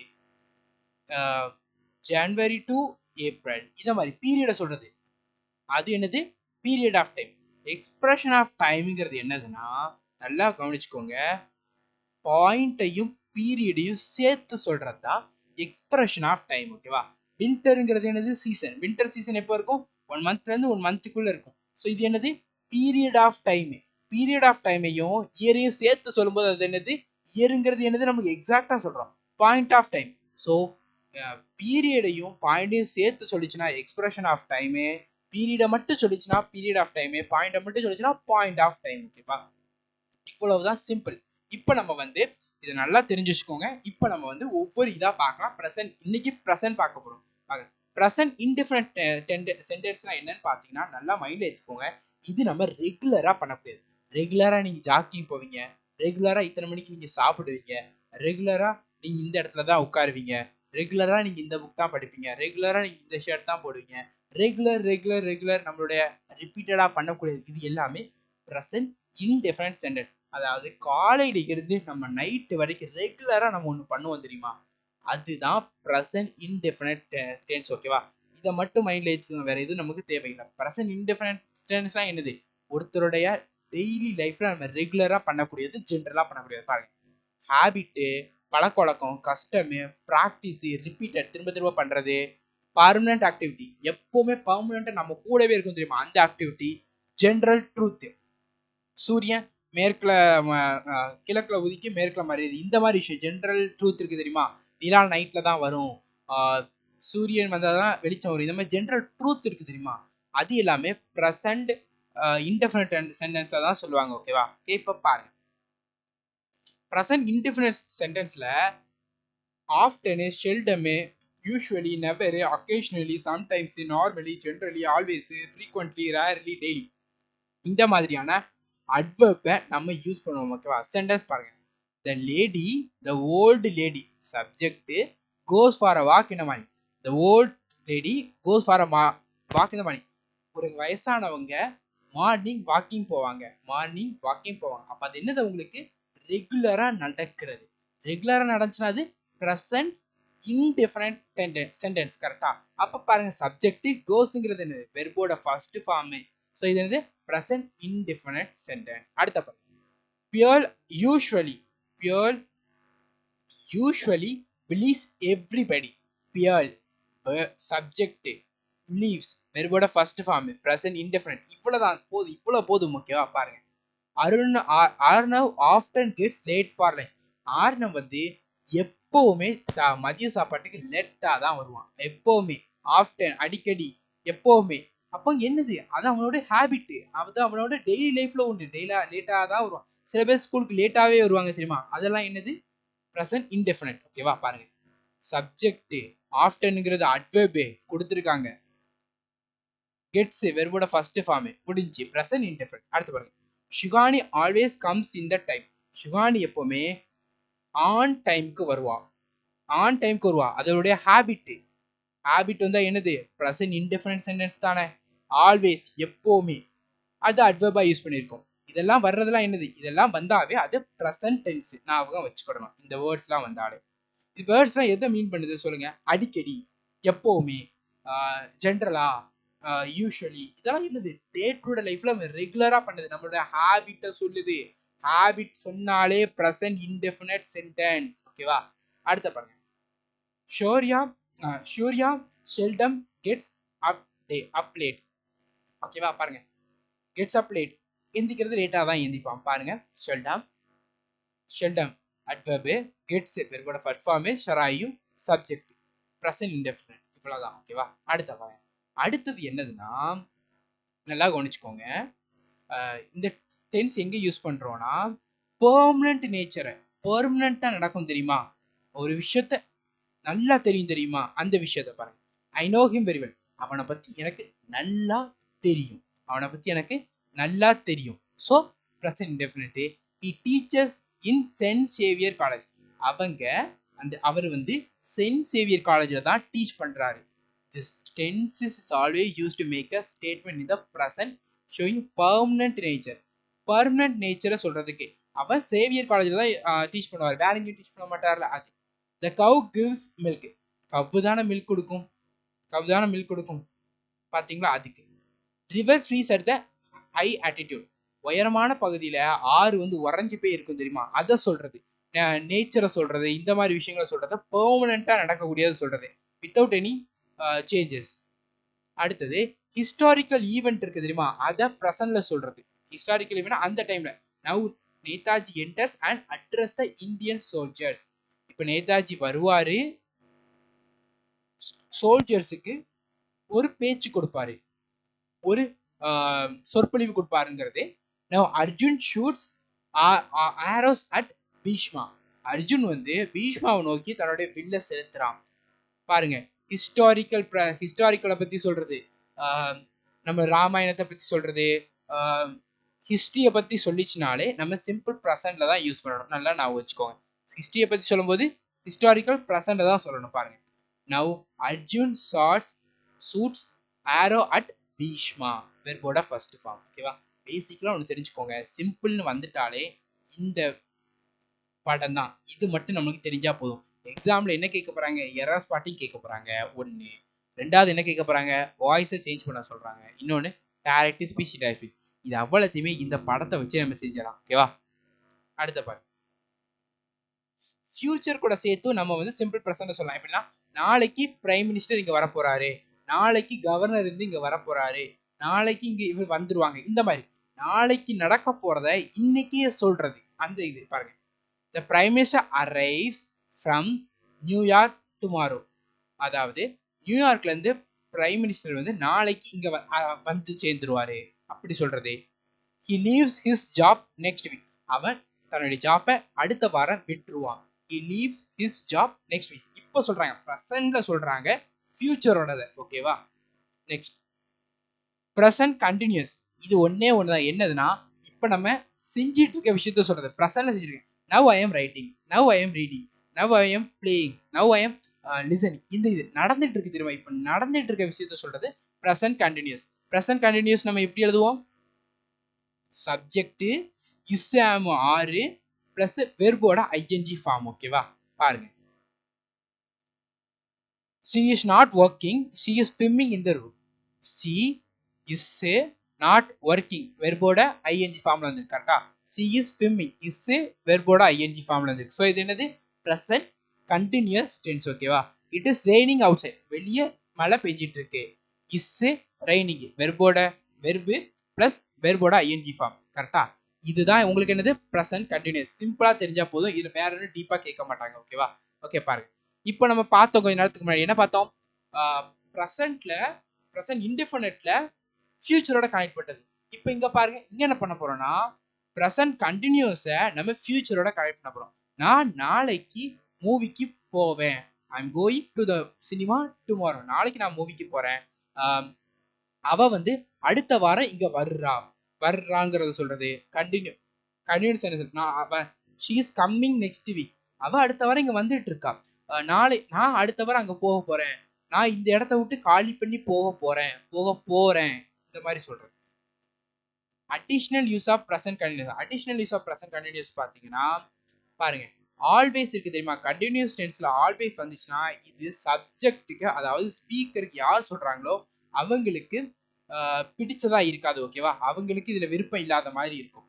January to April. இத மாதிரி பீரியடை சொல்றது. அது என்னது? Period of time. Expression of டைம்ங்கிறது என்னதுன்னா, நல்லா கவனிச்சுக்கோங்க, பாயிண்ட்டையும் பீரியடையும் சேர்த்து சொல்றது தான் எக்ஸ்பிரஷன் ஆஃப் டைம். ஓகேவா? வின்டருங்கிறது என்னது? சீசன். வின்டர் சீசன் எப்போ இருக்கும்? 1 மந்த்ல இருந்து 1 மந்த்துக்குள்ள இருக்கும். ஸோ இது என்னது? Period of time. Period of டைமையும் இயரையும் சேர்த்து சொல்லும்போது அது என்னது? இயருங்கிறது என்னது? நமக்கு எக்ஸாக்டா சொல்றோம். Point of time. ஸோ பீரியடையும் பாயிண்டையும் சேர்த்து சொல்லிச்சுன்னா எக்ஸ்பிரஷன் ஆஃப் டைமு, பீரியடை மட்டும் சொல்லிச்சுன்னா பீரியட் ஆஃப் டைமு, பாயிண்டை மட்டும் சொல்லிச்சுன்னா பாயிண்ட் ஆஃப் டைம். ஓகேவா? இவ்வளவுதான் சிம்பிள். இப்போ நம்ம வந்து இதை நல்லா தெரிஞ்சு வச்சுக்கோங்க. இப்போ நம்ம வந்து ஒவ்வொரு இதா பார்க்கலாம். ப்ரெசன்ட், இன்னைக்கு ப்ரெசன்ட் பார்க்க போறோம். ப்ரெசன்ட் இன்டிஃபரண்ட் சென்டென்ஸ்னா என்னன்னு பார்த்தீங்கன்னா, நல்லா மைண்ட்ல வச்சுக்கோங்க. இது நம்ம ரெகுலரா பண்ணக்கூடியது. ரெகுலரா நீங்க ஜாக்கிங் போவீங்க, ரெகுலரா இத்தனை மணிக்கு நீங்க சாப்பிடுவீங்க, ரெகுலரா நீங்க இந்த இடத்துல தான் உட்காருவீங்க, ரெகுலரா நீங்க இந்த புக் தான் படிப்பீங்க, ரெகுலரா நீங்க இந்த ஷர்ட் தான் போடுவீங்க. ரெகுலர் ரெகுலர் ரெகுலர் நம்மளுடைய ரிப்பீட்டடா பண்ணக்கூடியது. இது எல்லாமே ப்ரெசன்ட் இன்டிஃபரண்ட் சென்டென்ஸ். அதாவது காலையில இருந்து நம்ம நைட்டு வரைக்கும் ரெகுலரா நம்ம ஒன்று பண்ணுவோம் தெரியுமா? அதுதான் ப்ரெசன்ட் இன்டெஃபினட் டென்ஸ். ஓகேவா? இதை மட்டும் மைண்ட்ல வச்சுக்கோங்க. வேற எதுவும் நமக்கு தேவையில்லை. ப்ரெசன்ட் இன்டெஃபினட் டென்ஸ்னா என்னது? ஒருத்தருடைய டெய்லி லைஃப்ல நம்ம ரெகுலரா பண்ணக்கூடியது, ஜென்ரலா பண்ணக்கூடியது. பாருங்க, ஹேபிட்டு, பழக்க வழக்கம், கஸ்டமு, ப்ராக்டிஸ், ரிப்பீட்டட், திரும்ப திரும்ப பண்றது, பர்மனன்ட் ஆக்டிவிட்டி, எப்பவுமே பர்மனண்டா நம்ம கூடவே இருக்கும் தெரியுமா? அந்த ஆக்டிவிட்டி, ஜென்ரல் ட்ரூத், சூரியன் மேற்குல கிழக்குல உதிக்கி மேற்குல மறையுது, இந்த மாதிரி விஷயம் ஜென்ரல் ட்ரூத் இருக்கு தெரியுமா? நிலா நைட்ல தான் வரும், சூரியன் வந்தாதான் வெளிச்சம் வரும், இந்த மாதிரி ஜென்ரல் ட்ரூத் இருக்கு தெரியுமா? அது எல்லாமே ப்ரெசன்ட் இன்டெஃபினிட் சென்டென்ஸ்ல தான் சொல்லுவாங்க. ஓகேவா? இப்ப பாருங்க, ப்ரெசன்ட் இன்டெஃபினிட் சென்டென்ஸ்ல ஆஃப்டன், செல்டமே, usually, never, occasionally, sometimes, normally, generally, always, frequently, rarely, daily இந்த மாதிரியான அட்வர்பை நம்ம யூஸ் பண்ணுவோம். ஓகேவா? சென்டென்ஸ் பாருங்க, the lady, the old lady, subject goes for a walk in the morning. The old lady goes for a walk in the morning. ஒரு வயசானவங்க morning walking போவாங்க. அப்ப அது என்னது உங்களுக்கு ரெகுலரா நடக்கிறது. ரெகுலரா நடந்துச்சுன்னா அது present indefinite sentence கரெக்டா? அப்ப பாருங்க சப்ஜெக்ட் கோஸ்ங்கிறது என்னது வெர்போட ஃபர்ஸ்ட் ஃபார்ம். சோ இது என்னது present indefinite sentence. அடுத்த பாருங்க Pierre usually believes everybody. Pierre subject believes வெர்போட ஃபர்ஸ்ட் ஃபார்ம் present indefinite. இவ்வளவு போதும் ஓகேவா? பாருங்க Arnav often gets late for lunch. Arnav வந்து எப்பவுமே மதிய சாப்பாட்டுக்கு லேட்டா தான் வருவான். எப்பவுமே ஆஃப்டன் அடிக்கடி எப்பவுமே. அப்போ என்னது அது அவனோட ஹேபிட். அது அவனோட டெய்லி லைஃப்ல உண்டு. லேட்டா தான் வருவான். சில பேர் ஸ்கூலுக்கு லேட்டாவே வருவாங்க தெரியுமா? அதெல்லாம் என்னது present indefinite. ஓகேவா? பாருங்க சப்ஜெக்ட் ஆஃப்டன்ங்கிறது அட்வெர்ப் கொடுத்திருக்காங்க. கெட்ஸ் வெர்போட ஃபர்ஸ்ட் ஃபார்ம் முடிஞ்சு present indefinite. அடுத்து பாருங்க ஷிகானி always comes in the time. ஷிகானி எப்பவுமே ஆன் டைம்க்கு வருவா. அதோடைய ஹேபிட் வந்து என்னது present indefinite sentence தானே. ஆல்வேஸ் எப்பவுமே அது அட்வெர்பா யூஸ் பண்ணியிருக்கோம். இதெல்லாம் வர்றதெல்லாம் என்னது இதெல்லாம் வந்தாவே அது present tense ஞாபகம் வச்சுக்கணும். இந்த வேர்ட்ஸ்லாம் வந்தாலே இந்த வேர்ட்ஸ்லாம் எதை மீன் பண்ணுது சொல்லுங்க. அடிக்கடி, எப்பவுமே, ஜென்ரலா, யூஸ்வலி இதெல்லாம் என்னது டே டு டே லைஃப்ல ரெகுலரா பண்ணுது. நம்மளோட ஹேபிட்ட சொல்லுது. ஹேபிட் சொன்னாலே present indefinite sentence. ஓகேவா? அடுத்த பாருங்க ஷூரியா செல்டம் கெட்ஸ் அப் லேட். ஓகேவா? பாருங்க கெட்ஸ் அப் லேட் எந்திக்கிறது லேட்டா தான் எந்திப்பான். பாருங்க ஷெல்டம் அட்வெர்ப், கெட்ஸ் வெர்போட first form, Sharayu subject, present indefinite. இவ்வளவுதான். ஓகேவா? அடுத்தது என்னதுன்னா நல்லா கவனிச்சுக்கோங்க. இந்த டென்ஸ் எங்க யூஸ் பண்றோம்னா பெர்மனன்ட் நேச்சரை பெர்மனண்டா நடக்கும் தெரியுமா? ஒரு விஷயத்த நல்லா தெரியுமா? அந்த விஷயத்த பாருங்க. I know him very well. அவனை பத்தி எனக்கு நல்லா தெரியும். So present indefinite. he teaches in saint Xavier college. அவர் வந்து சென்ட் சேவியர் காலேஜ்ல தான் டீச் பண்றாரு. This tense is always used to make a statement in the present showing permanent nature. Permanent nature சொல்றதுக்கு அவர் சேவியர் காலேஜ்ல தான் டீச் பண்ணுவார். வேற எங்கேயும் டீச் பண்ண மாட்டார்ல. அது the cow gives milk. கவ்வு தானே மில்க் கொடுக்கும். பாத்தீங்களா? அதுக்கு river frees at the high altitude. உயரமான பகுதியில ஆறு வந்து உறைஞ்சு போய் இருக்கும் தெரியுமா? அதை சொல்றது. நேச்சரை சொல்றது. இந்த மாதிரி விஷயங்களை சொல்றது பெர்மனண்டா நடக்கக்கூடியது சொல்றது வித்தவுட் எனி சேஞ்சஸ். அடுத்தது ஹிஸ்டாரிக்கல் ஈவெண்ட் இருக்கு தெரியுமா? அதை பிரசன்ட்ல சொல்றது. ஹிஸ்டாரிக்கல் ஈவெண்ட் அந்த டைம்ல now Netaji enters and address the Indian soldiers. இப்ப நேதாஜி வருவாரு, சோல்ஜர்ஸுக்கு ஒரு பேச்சு கொடுப்பாரு, ஒரு சொற்பொழிவு கொடுப்பாருங்கிறது. Now Arjun shoots arrows at Bhishma. Arjun வந்து பீஷ்மாவை நோக்கி தன்னுடைய வில்ல செலுத்துறான். பாருங்க ஹிஸ்டாரிக்கலை பத்தி சொல்றது, நம்ம ராமாயணத்தை பத்தி சொல்றது, ஹிஸ்டரியை பத்தி சொல்லிச்சுனாலே நம்ம சிம்பிள் ப்ரெசன்ட்ல தான் யூஸ் பண்ணணும். நல்லா நான் வச்சுக்கோங்க. ஹிஸ்டரியை பத்தி சொல்லும்போது ஹிஸ்டாரிக்கல் ப்ரெசன்ட்ல தான் சொல்லணும். பாருங்க now Arjun shoots arrow at Bhishma வெர்போட ஃபர்ஸ்ட் ஃபார்ம். ஓகேவா? பேசிக்கலா ஒன்று தெரிஞ்சுக்கோங்க. சிம்பிள்னு வந்துட்டாலே இந்த படம் தான். இது மட்டும் நம்மளுக்கு தெரிஞ்சா போதும். எக்ஸாம்ல என்ன கேட்க போறாங்க? எரர் ஸ்பாட்டிங் கேட்க போறாங்க. ஒன்று. ரெண்டாவது என்ன கேட்க போறாங்க? வாய்ஸை சேஞ்ச் பண்ண சொல்றாங்க. இன்னொன்று டைரக்ட் ஸ்பீச், இன்டைரக்ட். இது அவ்வளோத்தையுமே இந்த படத்தை வச்சு நம்ம செஞ்சிடலாம். ஓகேவா? அடுத்த பாருங்க ஃபியூச்சர் கூட சேர்த்து நம்ம வந்து சிம்பிள் ப்ரெசன்ட் சொல்லலாம். எப்படின்னா நாளைக்கு பிரைம் மினிஸ்டர் இங்க வரப்போறாரு, நாளைக்கு கவர்னர் இருந்து இங்க வரப்போறாரு, நாளைக்கு இங்க இவர் வந்துருவாங்க. இந்த மாதிரி நாளைக்கு நடக்க போறத இன்னைக்கே சொல்றது. அந்த இது பாருங்க. The Prime Minister arrives from New York tomorrow. அதாவது நியூயார்க்ல இருந்து பிரைம் மினிஸ்டர் வந்து நாளைக்கு இங்க வந்து சேர்ந்துருவாரு அப்படி சொல்றது. He leaves his job next week. அவன் தன்னுடைய ஜாப்பை அடுத்த வாரம் விட்டுருவான். He leaves his job next week. இப்போ சொல்றாங்க, ப்ரெசென்ட்ல சொல்றாங்க, ஃபியூச்சரோடது. ஓகேவா? Next present continuous. இது ஒன்னே ஒண்ணுதான். என்னதுன்னா இப்ப நம்ம செஞ்சிட்டு இருக்க விஷயத்த சொல்றது. ப்ரெசென்ட்ல செஞ்சிருக்கேன். Now I am writing, now I am reading, now I am playing, now I am listening. இந்த இது நடந்துட்டு இருக்கு தெரியுமா? இப்போ நடந்துட்டு இருக்க விஷயத்த சொல்றது ப்ரெசன்ட் கண்டினியூஸ். ப்ரெசன்ட் கண்டினியூஸ் நம்ம எப்படி எழுதுவோம்? சப்ஜெக்ட் இஸ் ஆம் ஆறு பிளஸ் வெர்போட ஐஎன்ஜி ஃபார்ம். ஓகேவா? பாருங்க, she is not working, she is swimming in the room. she is not working வெர்போட ஐஎன்ஜி ஃபார்ம்ல வந்து கரெக்டா? she is swimming is வெர்போட ஐஎன்ஜி ஃபார்ம்ல வந்து. ஸோ இது என்னது? Present continuous tense. ஓகேவா? It is raining outside, வெளியே மழை பெஞ்சிட்டு இருக்கு. இஸ் ரெய்னிங் வெர்போட வெர்பு பிளஸ் வெர்போட ஐஎன்ஜி ஃபார்ம். கரெக்டா? இதுதான் உங்களுக்கு என்னது? Present continuous. சிம்பிளா தெரிஞ்சா போதும், இது வேற என்ன டீப்பா கேட்க மாட்டாங்க. ஓகேவா? ஓகே, பாருங்க. இப்போ நம்ம பார்த்தோம் கொஞ்ச நேரத்துக்கு முன்னாடி என்ன பார்த்தோம்? ப்ரெசன்ட்ல ப்ரெசன்ட் இன்டிஃபினிட்ல ஃபியூச்சரோட கனெக்ட் பண்ணது. இப்போ இங்க பாருங்க, இங்க என்ன பண்ண போறோம்னா ப்ரெசன்ட் கண்டினியூஸை நம்ம ஃபியூச்சரோட கனெக்ட் பண்ண போறோம். நான் நாளைக்கு மூவிக்கு போவேன். I am going to the cinema tomorrow. நாளைக்கு நான் மூவிக்கு போறேன். அவ வந்து அடுத்த வாரம் இங்க வர்றாங்கிறத சொல்றது continuous sentence. She is coming next week. அவ அடுத்த வாரம் இங்க வந்துட்டு இருக்கா. நாளை நான் அடுத்த வாரம் அங்க போக போறேன். நான் இந்த இடத்த விட்டு காலி பண்ணி போக போறேன். இந்த மாதிரி சொல்றேன். Additional use of present continuous. Additional use of present continuous பாத்தீங்கன்னா பாருங்க, ஆல்வேஸ் இருக்கு தெரியுமா? கண்டினியூஸ் டென்ஸ்ல ஆல்வேஸ் வந்துச்சுன்னா இது சப்ஜெக்ட்டுக்கு, அதாவது ஸ்பீக்கருக்கு யார் சொல்றாங்களோ அவங்களுக்கு பிடிச்சதா இருக்காது. ஓகேவா? அவங்களுக்கு இதுல விருப்பம் இல்லாத மாதிரி இருக்கும்.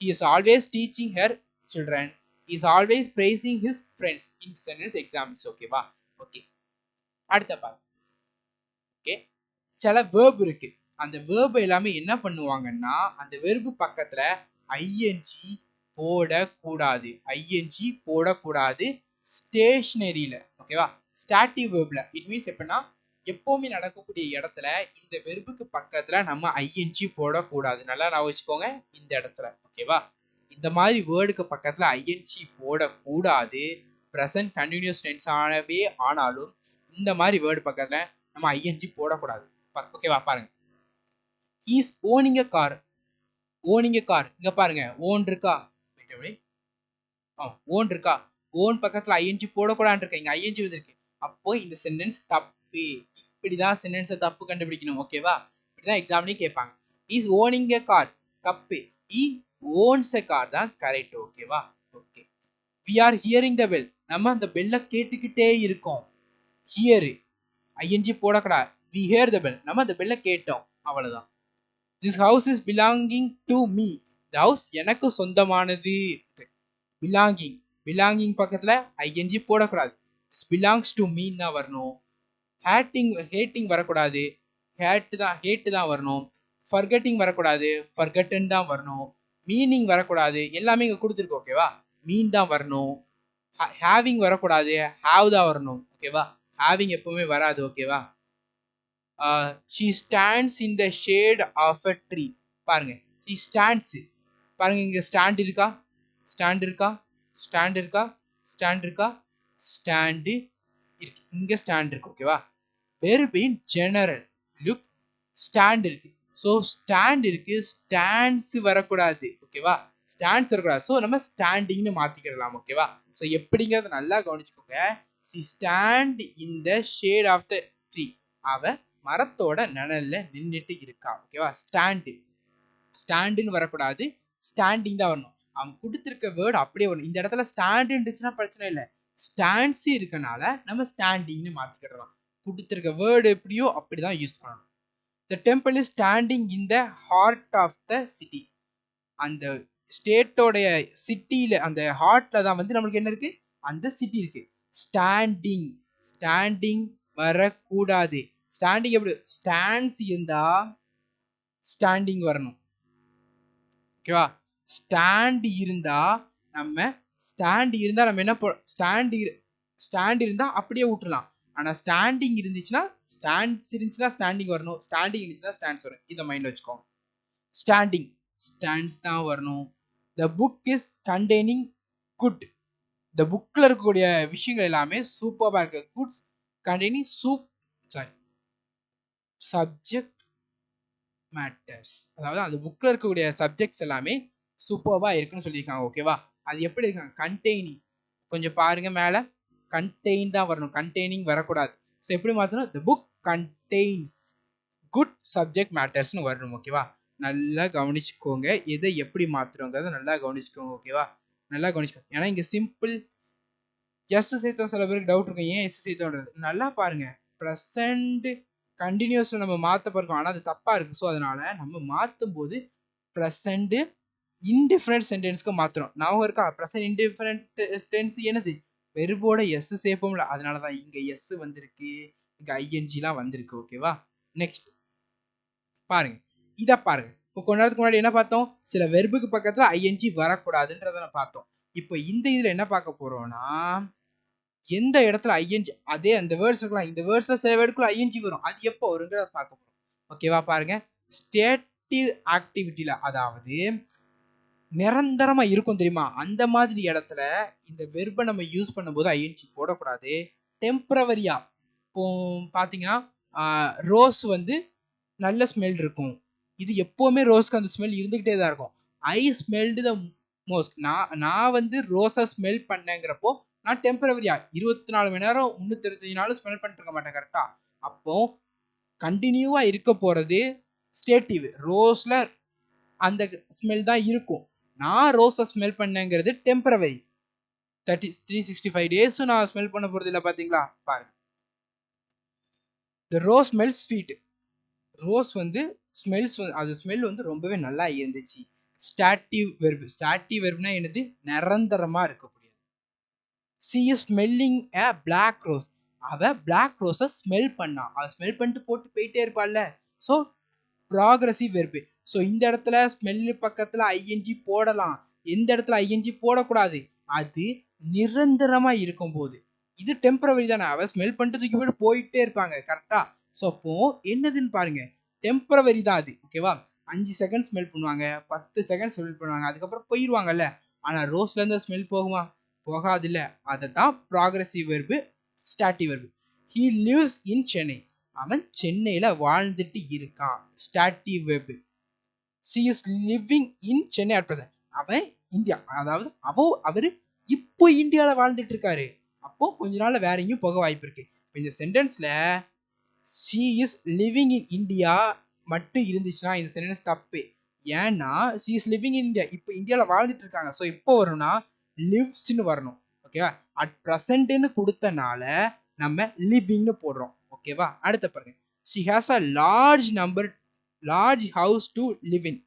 he is always teaching her children, he is always praising his friends in sentence examples. ஓகேவா? ஓகே, அடுத்த பாரு. ஓகே, சில வேர்ப் இருக்கு. அந்த வேர்ப் எல்லாமே என்ன பண்ணுவாங்கன்னா அந்த வெர்பு பக்கத்துல ஐஎன்ஜி போடக்கூடாது ஸ்டேஷனரியில. ஓகேவா? ஸ்டாட்டிவ் வேர்ப்ல இட் மீன்ஸ் எப்படின்னா எப்பவுமே நடக்கக்கூடிய இடத்துல இந்த வெர்புக்கு பக்கத்துல நம்ம ஐஎன்ஜி போடக்கூடாது. நல்லா நான் வச்சுக்கோங்க இந்த இடத்துல. ஓகேவா? இந்த மாதிரி வேர்டுக்கு பக்கத்துல ஐஎன்ஜி போடக்கூடாது. ப்ரெசன்ட் கண்டினியூஸ் டென்ஸ் ஆனாலும் இந்த மாதிரி வேர்டு பக்கத்துல நம்ம ஐஎன்ஜி போடக்கூடாது. ஓகேவா? பாருங்க, இஸ் ஓனிங் எ கார். இங்க பாருங்க, ஓன் இருக்கா? ஓன் இருக்கா? ஓன் பக்கத்துல ஐஎன்ஜி போடக்கூடாது இருக்கு, இங்க ஐஎன்ஜி வந்திருக்கு. அப்போ இந்த சென்டென்ஸ் தப்பு. இப்படிதான் சென்டென்ஸை தப்பு கண்டுபிடிக்கணும். ஓகேவா? இப்படிதான் எக்ஸாம்லயும் கேட்பாங்க. இஸ் ஓனிங் எ கார் தப்பு, இ ஓன்ஸ் எ கார் தான் கரெக்ட். ஓகேவா? Okay, we are hearing the bell. நம்ம அந்த பெல்ல கேட்டுக்கிட்டே இருக்கோம். ஹியர் ஐஎன்ஜி போடக்கூடாது. வி ஹியர் த பெல், நம்ம அந்த பெல்ல கேட்டோம். அவ்வளவுதான். This house is belonging to me. The house எனக்கு சொந்தமானது. பிலாங்கிங் பக்கத்துல ஐஎன்ஜி போடக்கூடாது. திஸ் பிலாங்ஸ் டு மீ தான் வரணும். ஹேட்டிங் வரக்கூடாது. ஹேட்டு தான் வரணும். ஃபர்கெட்டிங் வரக்கூடாது. ஃபர்கட்டன் தான் வரணும். மீனிங் வரக்கூடாது. எல்லாமே இங்க கொடுத்துருக்கு. ஓகேவா? மீன் தான் வரணும். ஹேவிங் வரக்கூடாது. ஹாவ் தான் வரணும். ஓகேவா? ஹேவிங் எப்பவுமே வராது. ஓகேவா? she stands in the shade of a tree. பாருங்க, she stands. பாருங்க, இங்க ஸ்டாண்ட் இருக்கா? ஸ்டாண்ட் இருக்கு. இங்க ஸ்டாண்ட் இருக்கு. ஓகேவா? வெர்ப் இன் ஜெனரல். லுக், ஸ்டாண்ட் இருக்கு. ஸோ ஸ்டாண்ட் இருக்கு, ஸ்டாண்ட்ஸ் வரக்கூடாது. ஓகேவா? ஸ்டாண்ட்ஸ் வரக்கூடாது. ஸோ நம்ம ஸ்டாண்டிங்னு மாத்திக்கிடலாம். ஓகேவா? ஸோ எப்படிங்கிறத நல்லா கவனிச்சுக்கோங்க. she stand in the shade of the tree. அவ மரத்தோட நிழல்ல நின்றுட்டு இருக்கா. ஓகேவா? ஸ்டாண்டுன்னு வரக்கூடாது, ஸ்டாண்டிங் தான் வரணும். அவன் கொடுத்துருக்க வேர்டு அப்படியே வரணும். இந்த இடத்துல ஸ்டாண்ட் இருந்துச்சுன்னா பிரச்சனை இல்லை. ஸ்டாண்ட்ஸ் இருக்கனால நம்ம ஸ்டாண்டிங்னு மாத்திக்கிடலாம். கொடுத்துருக்க வேர்டு எப்படியோ அப்படிதான் யூஸ் பண்ணணும். The temple is standing in the heart of the city. அந்த ஸ்டேட்டோடைய சிட்டியில, அந்த ஹார்ட்ல தான் வந்து நம்மளுக்கு என்ன இருக்கு? அந்த சிட்டி இருக்கு. ஸ்டாண்டிங் வரக்கூடாது. ஸ்டாண்டிங் எப்படி? ஸ்டாண்ட்ஸ் இருந்தா ஸ்டாண்டிங் வரணும். ஓகேவா? ஸ்டாண்ட் இருந்தா நம்ம என்ன ஸ்டாண்ட் இருந்தா அப்படியே விட்டுறலாம். ஆனா ஸ்டாண்டிங் இருந்துச்சுன்னா ஸ்டாண்டிங் வரணும். ஸ்டாண்டிங் இருந்துச்சுன்னா ஸ்டாண்ட்ஸ் வரும். இதை மைண்ட் வச்சுக்கோங்க. ஸ்டாண்ட்ஸ் தான் வரணும். The book is containing good. இந்த புக்ல இருக்கக்கூடிய விஷயங்கள் எல்லாமே சூப்பரா இருக்கு. Goods containing subject matters. அதாவது அந்த புக்ல இருக்கக்கூடிய சப்ஜெக்ட்ஸ் எல்லாமே சூப்பர்வா இருக்குன்னு சொல்லியிருக்காங்க. ஓகேவா? அது எப்படி இருக்காங்க, கண்டெய்னிங். கொஞ்சம் பாருங்க மேல, கண்டெயின் தான் வரணும், கண்டெய்னிங் வரக்கூடாது. ஸோ எப்படி மாற்றணும், the book contains good subject மேட்டர்ஸ்னு வரணும். ஓகேவா, நல்லா கவனிச்சுக்கோங்க, எதை எப்படி மாற்றுறோங்கிறத நல்லா கவனிச்சுக்கோங்க. ஓகேவா, நல்லா கவனிச்சுக்கோங்க. ஏன்னா இங்கே சிம்பிள் எஸ் சேர்த்தோம், சில பேருக்கு டவுட் இருக்கும் ஏன் எஸ் சேர்த்தோன்றது. நல்லா பாருங்க, ப்ரெசண்ட் கண்டினியூஸில் நம்ம மாற்ற போகிறோம், ஆனால் அது தப்பாக இருக்குது. ஸோ அதனால நம்ம மாற்றும் போது ப்ரெசண்ட் இன்டிஃபரண்ட் சென்டென்ஸ்க்கு மாற்றுறோம். நான் இருக்கா, ப்ரெசன்ட் இன்டிஃபரண்ட் டென்ஸ் என்னது, வெறுபோட எஸ் சேர்ப்போம்ல, அதனால தான் இங்கே எஸ் வந்திருக்கு, இங்கே ஐஎன்ஜிலாம் வந்திருக்கு. ஓகேவா, நெக்ஸ்ட் பாருங்க, இதை பாருங்க. இப்போ கொஞ்ச நேரத்துக்கு முன்னாடி என்ன பார்த்தோம், சில வெர்புக்கு பக்கத்தில் ஐஎன்ஜி வரக்கூடாதுன்றதை பார்த்தோம். இப்போ இந்த இதில் என்ன பார்க்க போறோம்னா, எந்த இடத்துல ஐஎன்ஜி, அதே அந்த வேர்ட்ஸ் இருக்கலாம், இந்த வேர்ட்ஸ்ல சில வேர்டுக்குள்ள ஐஎன்ஜி வரும், அது எப்போ வருங்கிறத பார்க்க போறோம். ஓகேவா, பாருங்க, ஸ்டேட்டிவ் ஆக்டிவிட்டியில, அதாவது நிரந்தரமா இருக்கும் தெரியுமா, அந்த மாதிரி இடத்துல இந்த வெர்பை நம்ம யூஸ் பண்ணும்போது ஐஎன்ஜி போடக்கூடாது. டெம்பரவரியா, இப்போ பார்த்தீங்கன்னா ரோஸ் வந்து நல்ல ஸ்மெல் இருக்கும், இது எப்போவுமே ரோஸ்க்கு அந்த ஸ்மெல் இருந்துகிட்டே தான் இருக்கும். ஐ ஸ்மெல்டு த மோஸ்ட், நான் வந்து ரோஸை ஸ்மெல் பண்ணேங்கிறப்போ நான் டெம்பரவரியா 24 மணி நேரம் 365 நாளும் ஸ்மெல் பண்ணிட்டு இருக்க மாட்டேன். கரெக்டா, அப்போ கண்டினியூவா இருக்க போறது ஸ்டேட்டிவ், ரோஸ்ல அந்த ஸ்மெல் தான் இருக்கும். நான் ரோஸை ஸ்மெல் பண்ணேங்கிறது டெம்பரவரி, 365 டேஸும் நான் ஸ்மெல் பண்ண போறது இல்லை. பார்த்தீங்களா, பாருங்க, த ரோஸ் ஸ்மெல்ஸ் ஸ்வீட், ரோஸ் வந்து ஸ்மெல்ஸ், அது ஸ்மெல் வந்து ரொம்பவே நல்லா இருந்துச்சு. ஸ்டாட்டிவ் வெர்பு, ஸ்டாட்டிவ் வெர்ப்னா என்னது, நிரந்தரமா இருக்கக்கூடியது. She is smelling a black rose, அவ பிளாக் ரோஸை ஸ்மெல் பண்ணா, அவ ஸ்மெல் பண்ணிட்டு போட்டு போயிட்டே இருப்பாள்ல. So progressive verb. ஸோ இந்த இடத்துல ஸ்மெல்லு பக்கத்தில் ஐஎன்ஜி போடலாம், எந்த இடத்துல ஐஎன்ஜி போடக்கூடாது, அது நிரந்தரமா இருக்கும் போது. இது டெம்பரவரி தானே, அவ ஸ்மெல் பண்ணிட்டு தூக்கி போட்டு போயிட்டே இருப்பாங்க. கரெக்டா, ஸோ அப்போ என்னதுன்னு பாருங்க, டெம்பரவரி தான் அது. ஓகேவா, 5 செகண்ட் ஸ்மெல் பண்ணுவாங்க, 10 செகண்ட் ஸ்மெல் பண்ணுவாங்க, அதுக்கப்புறம் போயிடுவாங்கல்ல. ஆனால் ரோஸ்லேருந்து ஸ்மெல் போகுமா, போகாது இல்லை. அதை தான் progressive verb, stative verb. He lives in Chennai, அவன் சென்னையில வாழ்ந்துட்டு இருக்கான், stative verb. She is living in Chennai at present, அவன் இந்தியா, அதாவது அவரு இப்போ இந்தியாவில் வாழ்ந்துட்டு இருக்காரு, அப்போ கொஞ்ச நாள்ல வேற எங்கேயும் போக வாய்ப்பு இருக்கு. இந்த சென்டென்ஸ்ல she is living in India மட்டும் இருந்துச்சுன்னா இந்த சென்டென்ஸ் தப்பு. ஏன்னா she is living in India, இப்போ இந்தியாவில் வாழ்ந்துட்டு இருக்காங்க. ஸோ இப்போ வரும்னா லிவ்ஸ்ன்னு வரணும். ஓகேவா, அட் ப்ரெசன்ட்னு கொடுத்தனால நம்ம லிவிங்னு போடுறோம். ஓகேவா, அடுத்த பாருங்க, she has a large house to live in,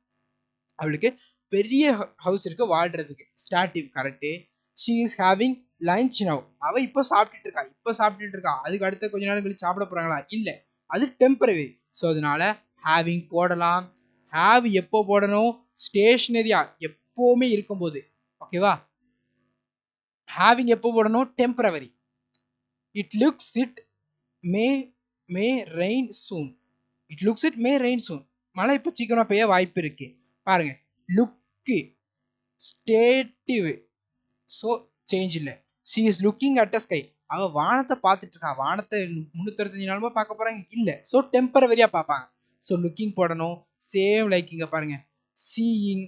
அவளுக்கு பெரிய ஹவுஸ் இருக்கு வாழ்றதுக்கு, stative correct. She is having lunch now, அவ இப்போ சாப்பிட்டுட்டு இருக்கா, அதுக்கு அடுத்த கொஞ்ச நேரம் கழிச்சு சாப்பிட போறாங்களா, இல்ல, அது டெம்பரரி. ஸோ அதனால ஹேவிங் போடலாம். ஹேவ் எப்போ போடணும், ஸ்டேஷனரியா எப்போவுமே இருக்கும்போது. ஓகேவா, ஹேவிங் எப்போ போடணும், temporary. It looks it may may rain soon, it looks it may rain soon, மழை இப்போ சீக்கிரமா பெய்ய வாய்ப்பு இருக்கு. பாருங்க, லுக்கு ஸ்டேட்டிவ், ஸோ சேஞ்ச் இல்லை. She is looking at a sky, அவ வானத்தை பார்த்துட்டு இருக்கா, வானத்தை 365 நாளுமா பார்க்க போறாங்க இல்லை, ஸோ டெம்பரவரியா பார்ப்பாங்க. ஸோ லுக்கிங் போடணும். சேம் லைக் இங்க பாருங்க, seeing,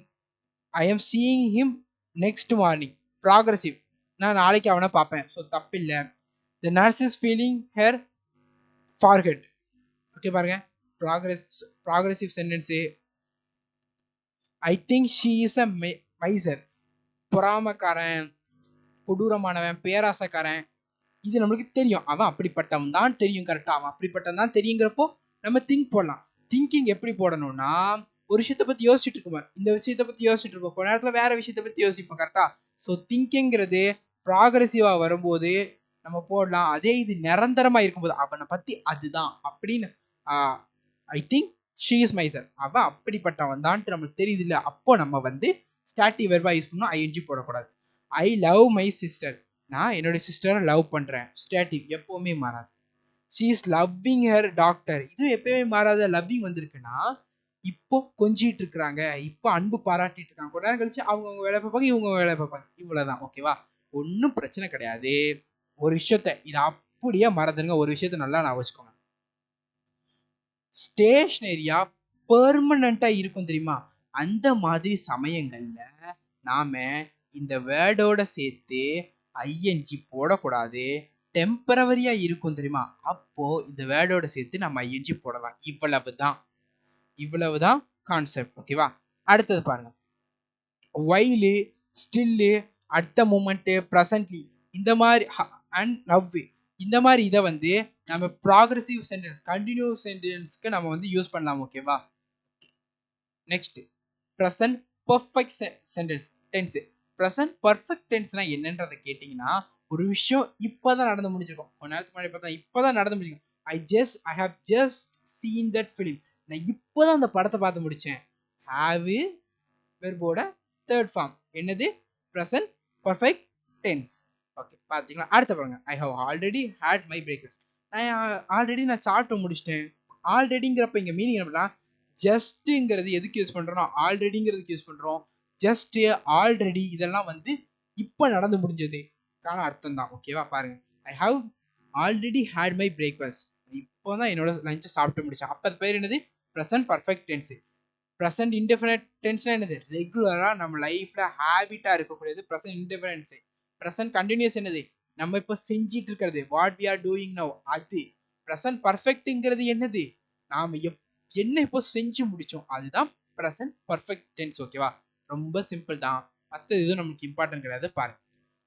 I am seeing him next morning, progressive, நான் நாளைக்கு அவனை பார்ப்பேன், ஸோ தப்பு இல்லை. The nurse is feeling her forehead, okay பாருங்க, progressive sentence. I think she is a miser, பொறாமக்காரன், கொடூரமானவன், பேராசக்காரன், இது நம்மளுக்கு தெரியும், அவன் அப்படிப்பட்டவன் தான் தெரியும். கரெக்டா, அவன் அப்படிப்பட்டவன் தான் தெரியுங்கிறப்போ நம்ம திங்க் போடலாம். திங்கிங் எப்படி போடணும்னா, ஒரு விஷயத்தை பத்தி யோசிச்சுட்டு இருப்போம், இந்த விஷயத்தை பத்தி யோசிச்சுட்டு இருப்போம், கொஞ்ச நேரத்துல வேற விஷயத்தை பத்தி யோசிப்போம். கரெக்டா, ஸோ திங்கிங்கிறது ப்ராக்ரஸிவா வரும்போது நம்ம போடலாம். அதே இது நிரந்தரமா இருக்கும்போது அவனை பத்தி அதுதான் அப்படின்னு, ஐ திங்க் ஷீ இஸ் மைசர், அவன் அப்படிப்பட்டவன் தான் நம்மளுக்கு தெரியுது இல்லை, அப்போ நம்ம வந்து ஸ்டாட்டிவ் வெர்பா யூஸ் பண்ணணும், ஐஎன்ஜி போடக்கூடாது. ஐ லவ் மை சிஸ்டர், நான் என்னோட சிஸ்டரை லவ் பண்றேன், ஸ்டாட்டிவ் எப்பவுமே மாறாது. She is loving her doctor, இது எப்பவுமே மாறாத. லவ்விங் வந்திருக்குன்னா இப்போ கொஞ்சிட்டு இருக்கிறாங்க, இப்போ அன்பு பாராட்டிட்டு இருக்காங்க, கொஞ்ச நேரம் கழிச்சு அவங்க வேலை பார்ப்பாங்க, இவங்க வேலை பார்ப்பாங்க, இவ்வளவுதான். ஓகேவா, ஒன்றும் பிரச்சனை கிடையாது. ஒரு விஷயத்த இது அப்படியே மறந்துடுங்க, ஒரு விஷயத்த நல்லா நான் வச்சுக்கோங்க, ஸ்டேஷனரியா பெர்மனண்டா இருக்கும் தெரியுமா, அந்த மாதிரி சமயங்கள்ல நாம இந்த வேர்டோட சேர்த்து ஐஎன்ஜி போடக்கூடாது. டெம்பரவரியா இருக்கும் தெரியுமா, அப்போ இந்த வேர்டோட சேர்த்து நம்ம ஐஎன்ஜி போடலாம். இவ்வளவுதான் கான்செப்ட். ஓகேவா? அடுத்தது பாருங்க. While, still, at the moment, presently, இந்த மாதிரி அண்ட் நவ், இந்த மாதிரி இதை வந்து நம்ம ப்ராக்ரஸிவ் சென்டென்ஸ், கண்டினியூஸ் சென்டென்ஸ்க்கு நம்ம வந்து யூஸ் பண்ணலாம். ஓகேவா? Next present perfect sentence tense. Present perfect டென்ஸ்னா என்னன்றதை கேட்டிங்கன்னா, ஒரு விஷயம் இப்போதான் நடந்து முடிஞ்சிருக்கும். கொஞ்ச நேரத்துக்கு முன்னாடி பார்த்தா இப்போதான் நடந்து முடிஞ்சிருக்கும். I have just seen that film. நான் இப்போதான் அந்த படத்தை பார்த்து முடிச்சேன். ஹாவ் வெர்போட தேர்ட் ஃபார்ம் என்னது? Present perfect tense. ஓகே, பார்த்தீங்களா? அடுத்த பாருங்க. I have already had my breakfast. நான் சாப்பிட்டு முடிச்சிட்டேன். ஆல்ரெடிங்கிறப்ப இங்கே மீனிங் என்னன்னா, ஜஸ்ட்டுங்கிறது எதுக்கு யூஸ் பண்ணுறோம்? ஆல்ரெடிங்கிறதுக்கு யூஸ் பண்ணுறோம். ஜஸ்ட், ஆல்ரெடி இதெல்லாம் வந்து இப்போ நடந்து முடிஞ்சது கான அர்த்தம் தான். ஓகேவா? பாருங்க. I have already had my breakfast. இப்போ தான் என்னோட லஞ்சை சாப்பிட்டு முடிச்சேன். அப்போ அது பேர் என்னது? Present perfect tense. Present indefinite டென்ஸ்னா என்னது? ரெகுலராக நம்ம லைஃப்ல ஹேபிட்டாக இருக்கக்கூடியது ப்ரெசன்ட் இன்டெஃபினைட். ப்ரெசன்ட் கண்டினியூஸ் என்னது? நம்ம இப்போ செஞ்சிட்டு இருக்கிறது, what we are doing now, அது. ப்ரெசன்ட் பர்ஃபெக்ட்ங்கிறது என்னது? நாம என்ன இப்போ செஞ்சு முடிச்சோம், அதுதான் ப்ரெசன்ட் பர்ஃபெக்ட் டென்ஸ். ஓகேவா? ரொம்ப சிம்பிள் தான், மற்ற இதுவும் நமக்கு இம்பார்ட்டன்ட் கிடையாது. பாருங்க.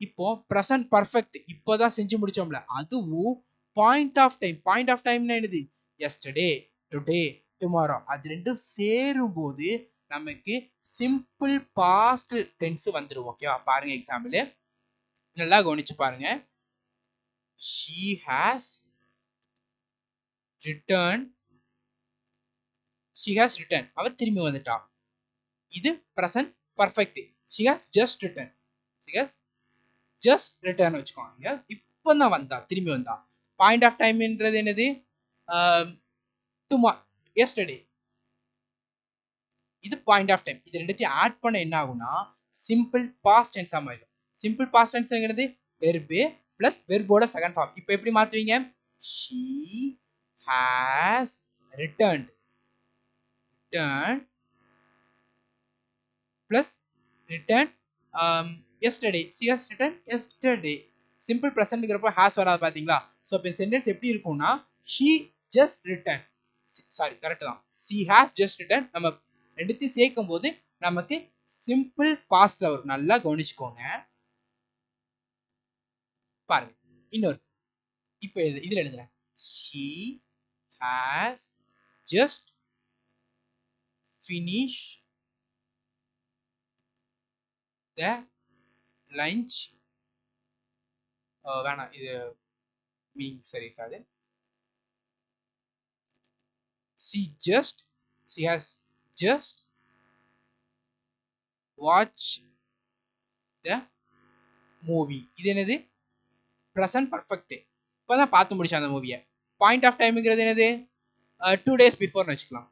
இப்போ ப்ரெசன்ட் பர்ஃபெக்ட் இப்போதான் செஞ்சு முடிச்சோம்ல, அதுவும் point of time. Point of டைம்னா என்னது? எஸ்டர்டே, டுடே, டுமாரோ, அது ரெண்டும் சேரும்போது நமக்கு சிம்பிள் பாஸ்ட் டென்ஸ் வந்துடும். ஓகேவா? பாருங்க எக்ஸாம்பிள் நல்லா கவனிச்சு பாருங்க. she has returned. அவ திரும்பி வந்துட்டா. இது present perfect. she has just returned. வச்சுக்கோங்க. இப்பதான் வந்தா, திரும்பி வந்தா. பாயிண்ட் ஆஃப் டைம்ன்றது என்னது? எஸ்டர்டே. இது பாயிண்ட் ஆஃப் டைம். இது ரெண்டுத்தையும் ஆட் பண்ண என்ன ஆகும்னா சிம்பிள் பாஸ்ட் டென்ஸ் ஆயிடும். சிம்பிள் பாஸ்ட் டென்ஸ் என்னது? வெர்பு பிளஸ் வெர்போட செகண்ட் ஃபார்ம். இப்போ எப்படி மாத்துவீங்க? she has returned plus returned yesterday. she has returned yesterday. Simple ப்ரெசென்ட்ங்கிறப்ப has வராது பாத்தீங்களா? ஸோ இப்போ சென்டென்ஸ் எப்படி இருக்கும்னா she just returned. Sorry, correct தான். she has just returned. நம்ம ரெண்டுத்தையும் சேர்க்கும் போது நமக்கு சிம்பிள் பாஸ்ட்ல வரும். நல்லா கவனிச்சுக்கோங்க. பாருங்க இன்னொரு. இப்போ இதுல எழுதுறேன். she has just finished the lunch. வேணாம், இது மீனிங் சரி இருக்காது. she has just watched the movie. இது என்னது? Present perfect. இப்போதான் பார்த்து முடிச்சேன் அந்த மூவியை. பாயிண்ட் ஆஃப் டைம்ங்கிறது என்னது? 2 days பிஃபோர்னு வச்சுக்கலாம்.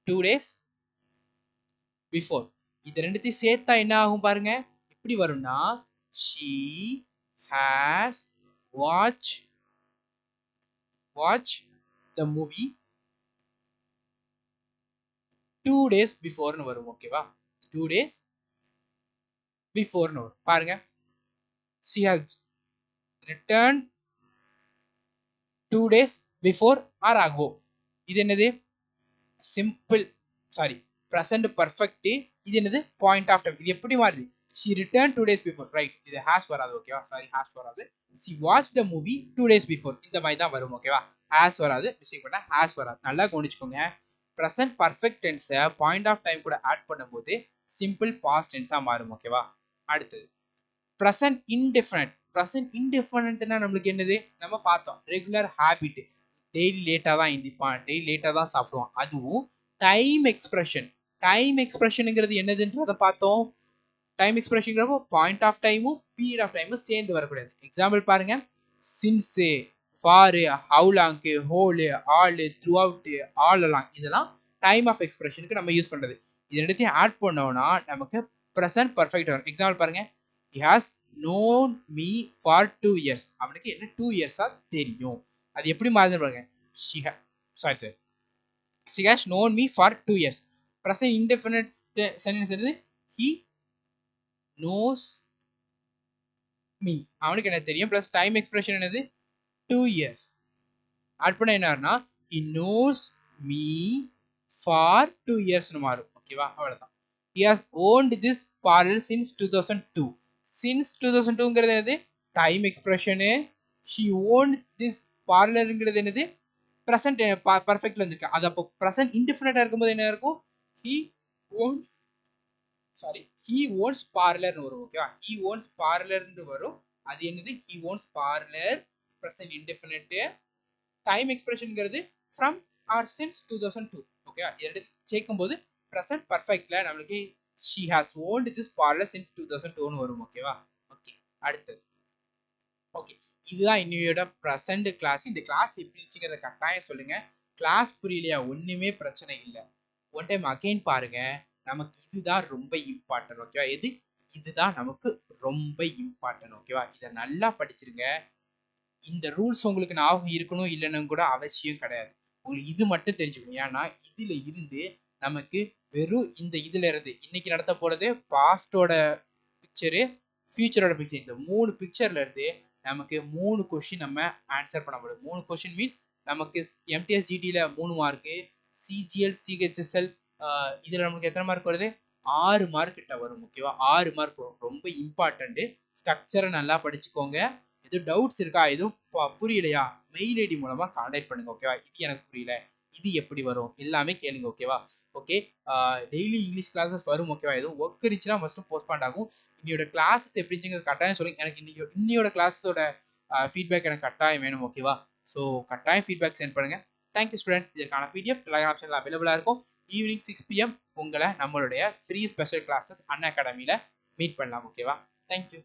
2 days பிஃபோர். இது ரெண்டுத்தையும் சேர்த்தா என்ன ஆகும் பாருங்க. எப்படி வரும்னா she has watched the movie 2 days பிஃபோர்னு வரும். ஓகேவா? 2 days பிஃபோர்னு வரும். பாருங்க. she has returned 2 days before or ago. இது என்னது? Simple present perfect. இது என்னது? Point of time. இது எப்படி மாறுது? she returned 2 days before, right? இது has வராது. ஓகேவா? சாரி, has வராது. she watched the movie 2 days before. இந்த மாதிரி தான் வரும். ஓகேவா? has வராது. மிஸ்டேக் பண்ணா has வராது. நல்லா கவனிச்சுக்கோங்க. present perfect tense point of time கூட ஆட் பண்ணும்போது சிம்பிள் பாஸ்ட் டென்ஸா மாறும். ஓகேவா? அடுத்தது present indefinite. present indefiniteனா நம்மளுக்கு என்னது? நம்ம பார்த்தோம், ரெகுலர் ஹாபிட். டெய்லி லேட்டா தான் எந்திப்பான், டெய்லி லேட்டா தான் சாப்பிடுவான். அதுவும் டைம் எக்ஸ்பிரஷன். டைம் எக்ஸ்பிரஷனுங்கிறது என்னதுன்றத பார்த்தோம். டைம் எக்ஸ்பிரஷன்ங்கிறப்போ பாயிண்ட் ஆஃப் டைமும் பீரியட் ஆஃப் டைமும் சேர்ந்து வரக்கூடாது. எக்ஸாம்பிள் பாருங்க. Since, for, how long, hole, aloo, through out, all along, இதெல்லாம் டைம் ஆஃப் எக்ஸ்பிரஷனுக்கு நம்ம யூஸ் பண்றது. இது ரெண்டுத்தையும் ஆட் பண்ணோம்னா நமக்கு ப்ரெசன்ட் பர்ஃபெக்ட் வரும். எக்ஸாம்பிள் பாருங்க. he has known me for 2 years. அவனுக்கு என்ன 2 இயர்ஸா தெரியும். அது எப்படி மாறுது பாருங்க. she has known me for 2 years. present indefinite sentence என்னது? he knows me. அவனுக்கு என்ன தெரியும், ப்ளஸ் டைம் எக்ஸ்பிரஷன் என்னது 2 years. ஆட் பண்ண என்ன ஆகும்னா he knows me for 2 yearsனு மாறும். ஓகேவா, அவ்வளவுதான். he has owned this parlor since 2002. since 2002ங்கிறது என்னது, time expression. she owned this parlorங்கிறது என்னது, பிரசன்ட் பர்ஃபெக்ட்ல வந்திருக்கு. அது அப்போ பிரசன்ட் இன்டிஃபினிட்டா இருக்கும்போது என்ன இருக்கும், he owns he owns parlorனு வரும். ஓகேவா, he owns parlorனு வரும். அது என்னது, he owns parlor present indefinite. Time எக்ஸ்பிரஷன்ங்கிறது ஃப்ரம் ஆர் சின்ஸ் 2002. ஓகேவா, இரண்டு சேர்க்கும்போது present பர்ஃபெக்ட்ல நம்மளுக்கு she has owned this parlor since 2002னு வரும். ஓகேவா, ஓகே. அடுத்தது ஓகே, இதுதான் இன்னையோட ப்ரெசென்ட் கிளாஸ். இந்த கிளாஸ் எப்படி இருந்துச்சுங்கிறத கட்டாயம் சொல்லுங்க. கிளாஸ் புரியலையா, ஒண்ணுமே பிரச்சனை இல்லை, ஒன் டைம் அகைன் பாருங்க. நமக்கு இதுதான் ரொம்ப இம்பார்ட்டன்ட். ஓகேவா, எது இதுதான் நமக்கு ரொம்ப இம்பார்ட்டன்ட். ஓகேவா, இதை நல்லா படிச்சிருங்க. இந்த ரூல்ஸ் உங்களுக்கு ஞாபகம் இருக்கணும் இல்லைன்னு கூட அவசியம் கிடையாது. உங்களுக்கு இது மட்டும் தெரிஞ்சுக்கணும். ஏன்னா இதுல இருந்து நமக்கு வெறும் இந்த இதுல இருந்து இன்னைக்கு நடத்த போறது பாஸ்டோட பிக்சரு, ஃபியூச்சரோட பிக்சர், இந்த 3 பிக்சர்ல இருந்து நமக்கு 3 கொஸ்டின் நம்ம ஆன்சர் பண்ண முடியும். 3 கொஸ்டின் மீன்ஸ் நமக்கு எம்டிஎஸ் ஜிடியில் 3 மார்க்கு, சிஜிஎல் சிஹெச்எஸ்எல் இதில் நமக்கு எத்தனை மார்க் வருது, 6 மார்க் கிட்ட வரும். ஓகேவா, 6 மார்க் வரும். ரொம்ப இம்பார்ட்டண்ட்டு. ஸ்ட்ரக்சரை நல்லா படிச்சுக்கோங்க. எதுவும் டவுட்ஸ் இருக்கா, எதுவும் புரியலையா, மெயில் ஐடி மூலமாக கான்டாக்ட் பண்ணுங்க. ஓகேவா, இது எனக்கு புரியல, இது எப்படி வரும், எல்லாமே கேளுங்க. ஓகேவா, ஓகே. டெய்லி இங்கிலீஷ் கிளாஸஸ் வரும். ஓகேவா, எதுவும் ஒர்க் இருந்துச்சுன்னா ஃபஸ்ட்டு போஸ்ட்பாண்ட் ஆகும். இன்னையோட கிளாஸஸ் எப்படி இருந்துச்சுங்கிறது கட்டாயம் சொல்லுங்க. எனக்கு இன்னையோட கிளாஸோட ஃபீட்பேக் எனக்கு கட்டாயம் வேணும். ஓகேவா, ஸோ கட்டாயம் ஃபீட்பேக் சென்ட் பண்ணுங்க. Thank you students. இதற்கான பிடிஎஃப் டெலிகிராம் ஆப்ஷனில் அவைலபிளாக இருக்கும். ஈவினிங் 6 PM உங்களை நம்மளுடைய ஃப்ரீ ஸ்பெஷல் கிளாஸஸ் அன் அகாடமியில் மீட் பண்ணலாம். ஓகேவா, தேங்க்யூ.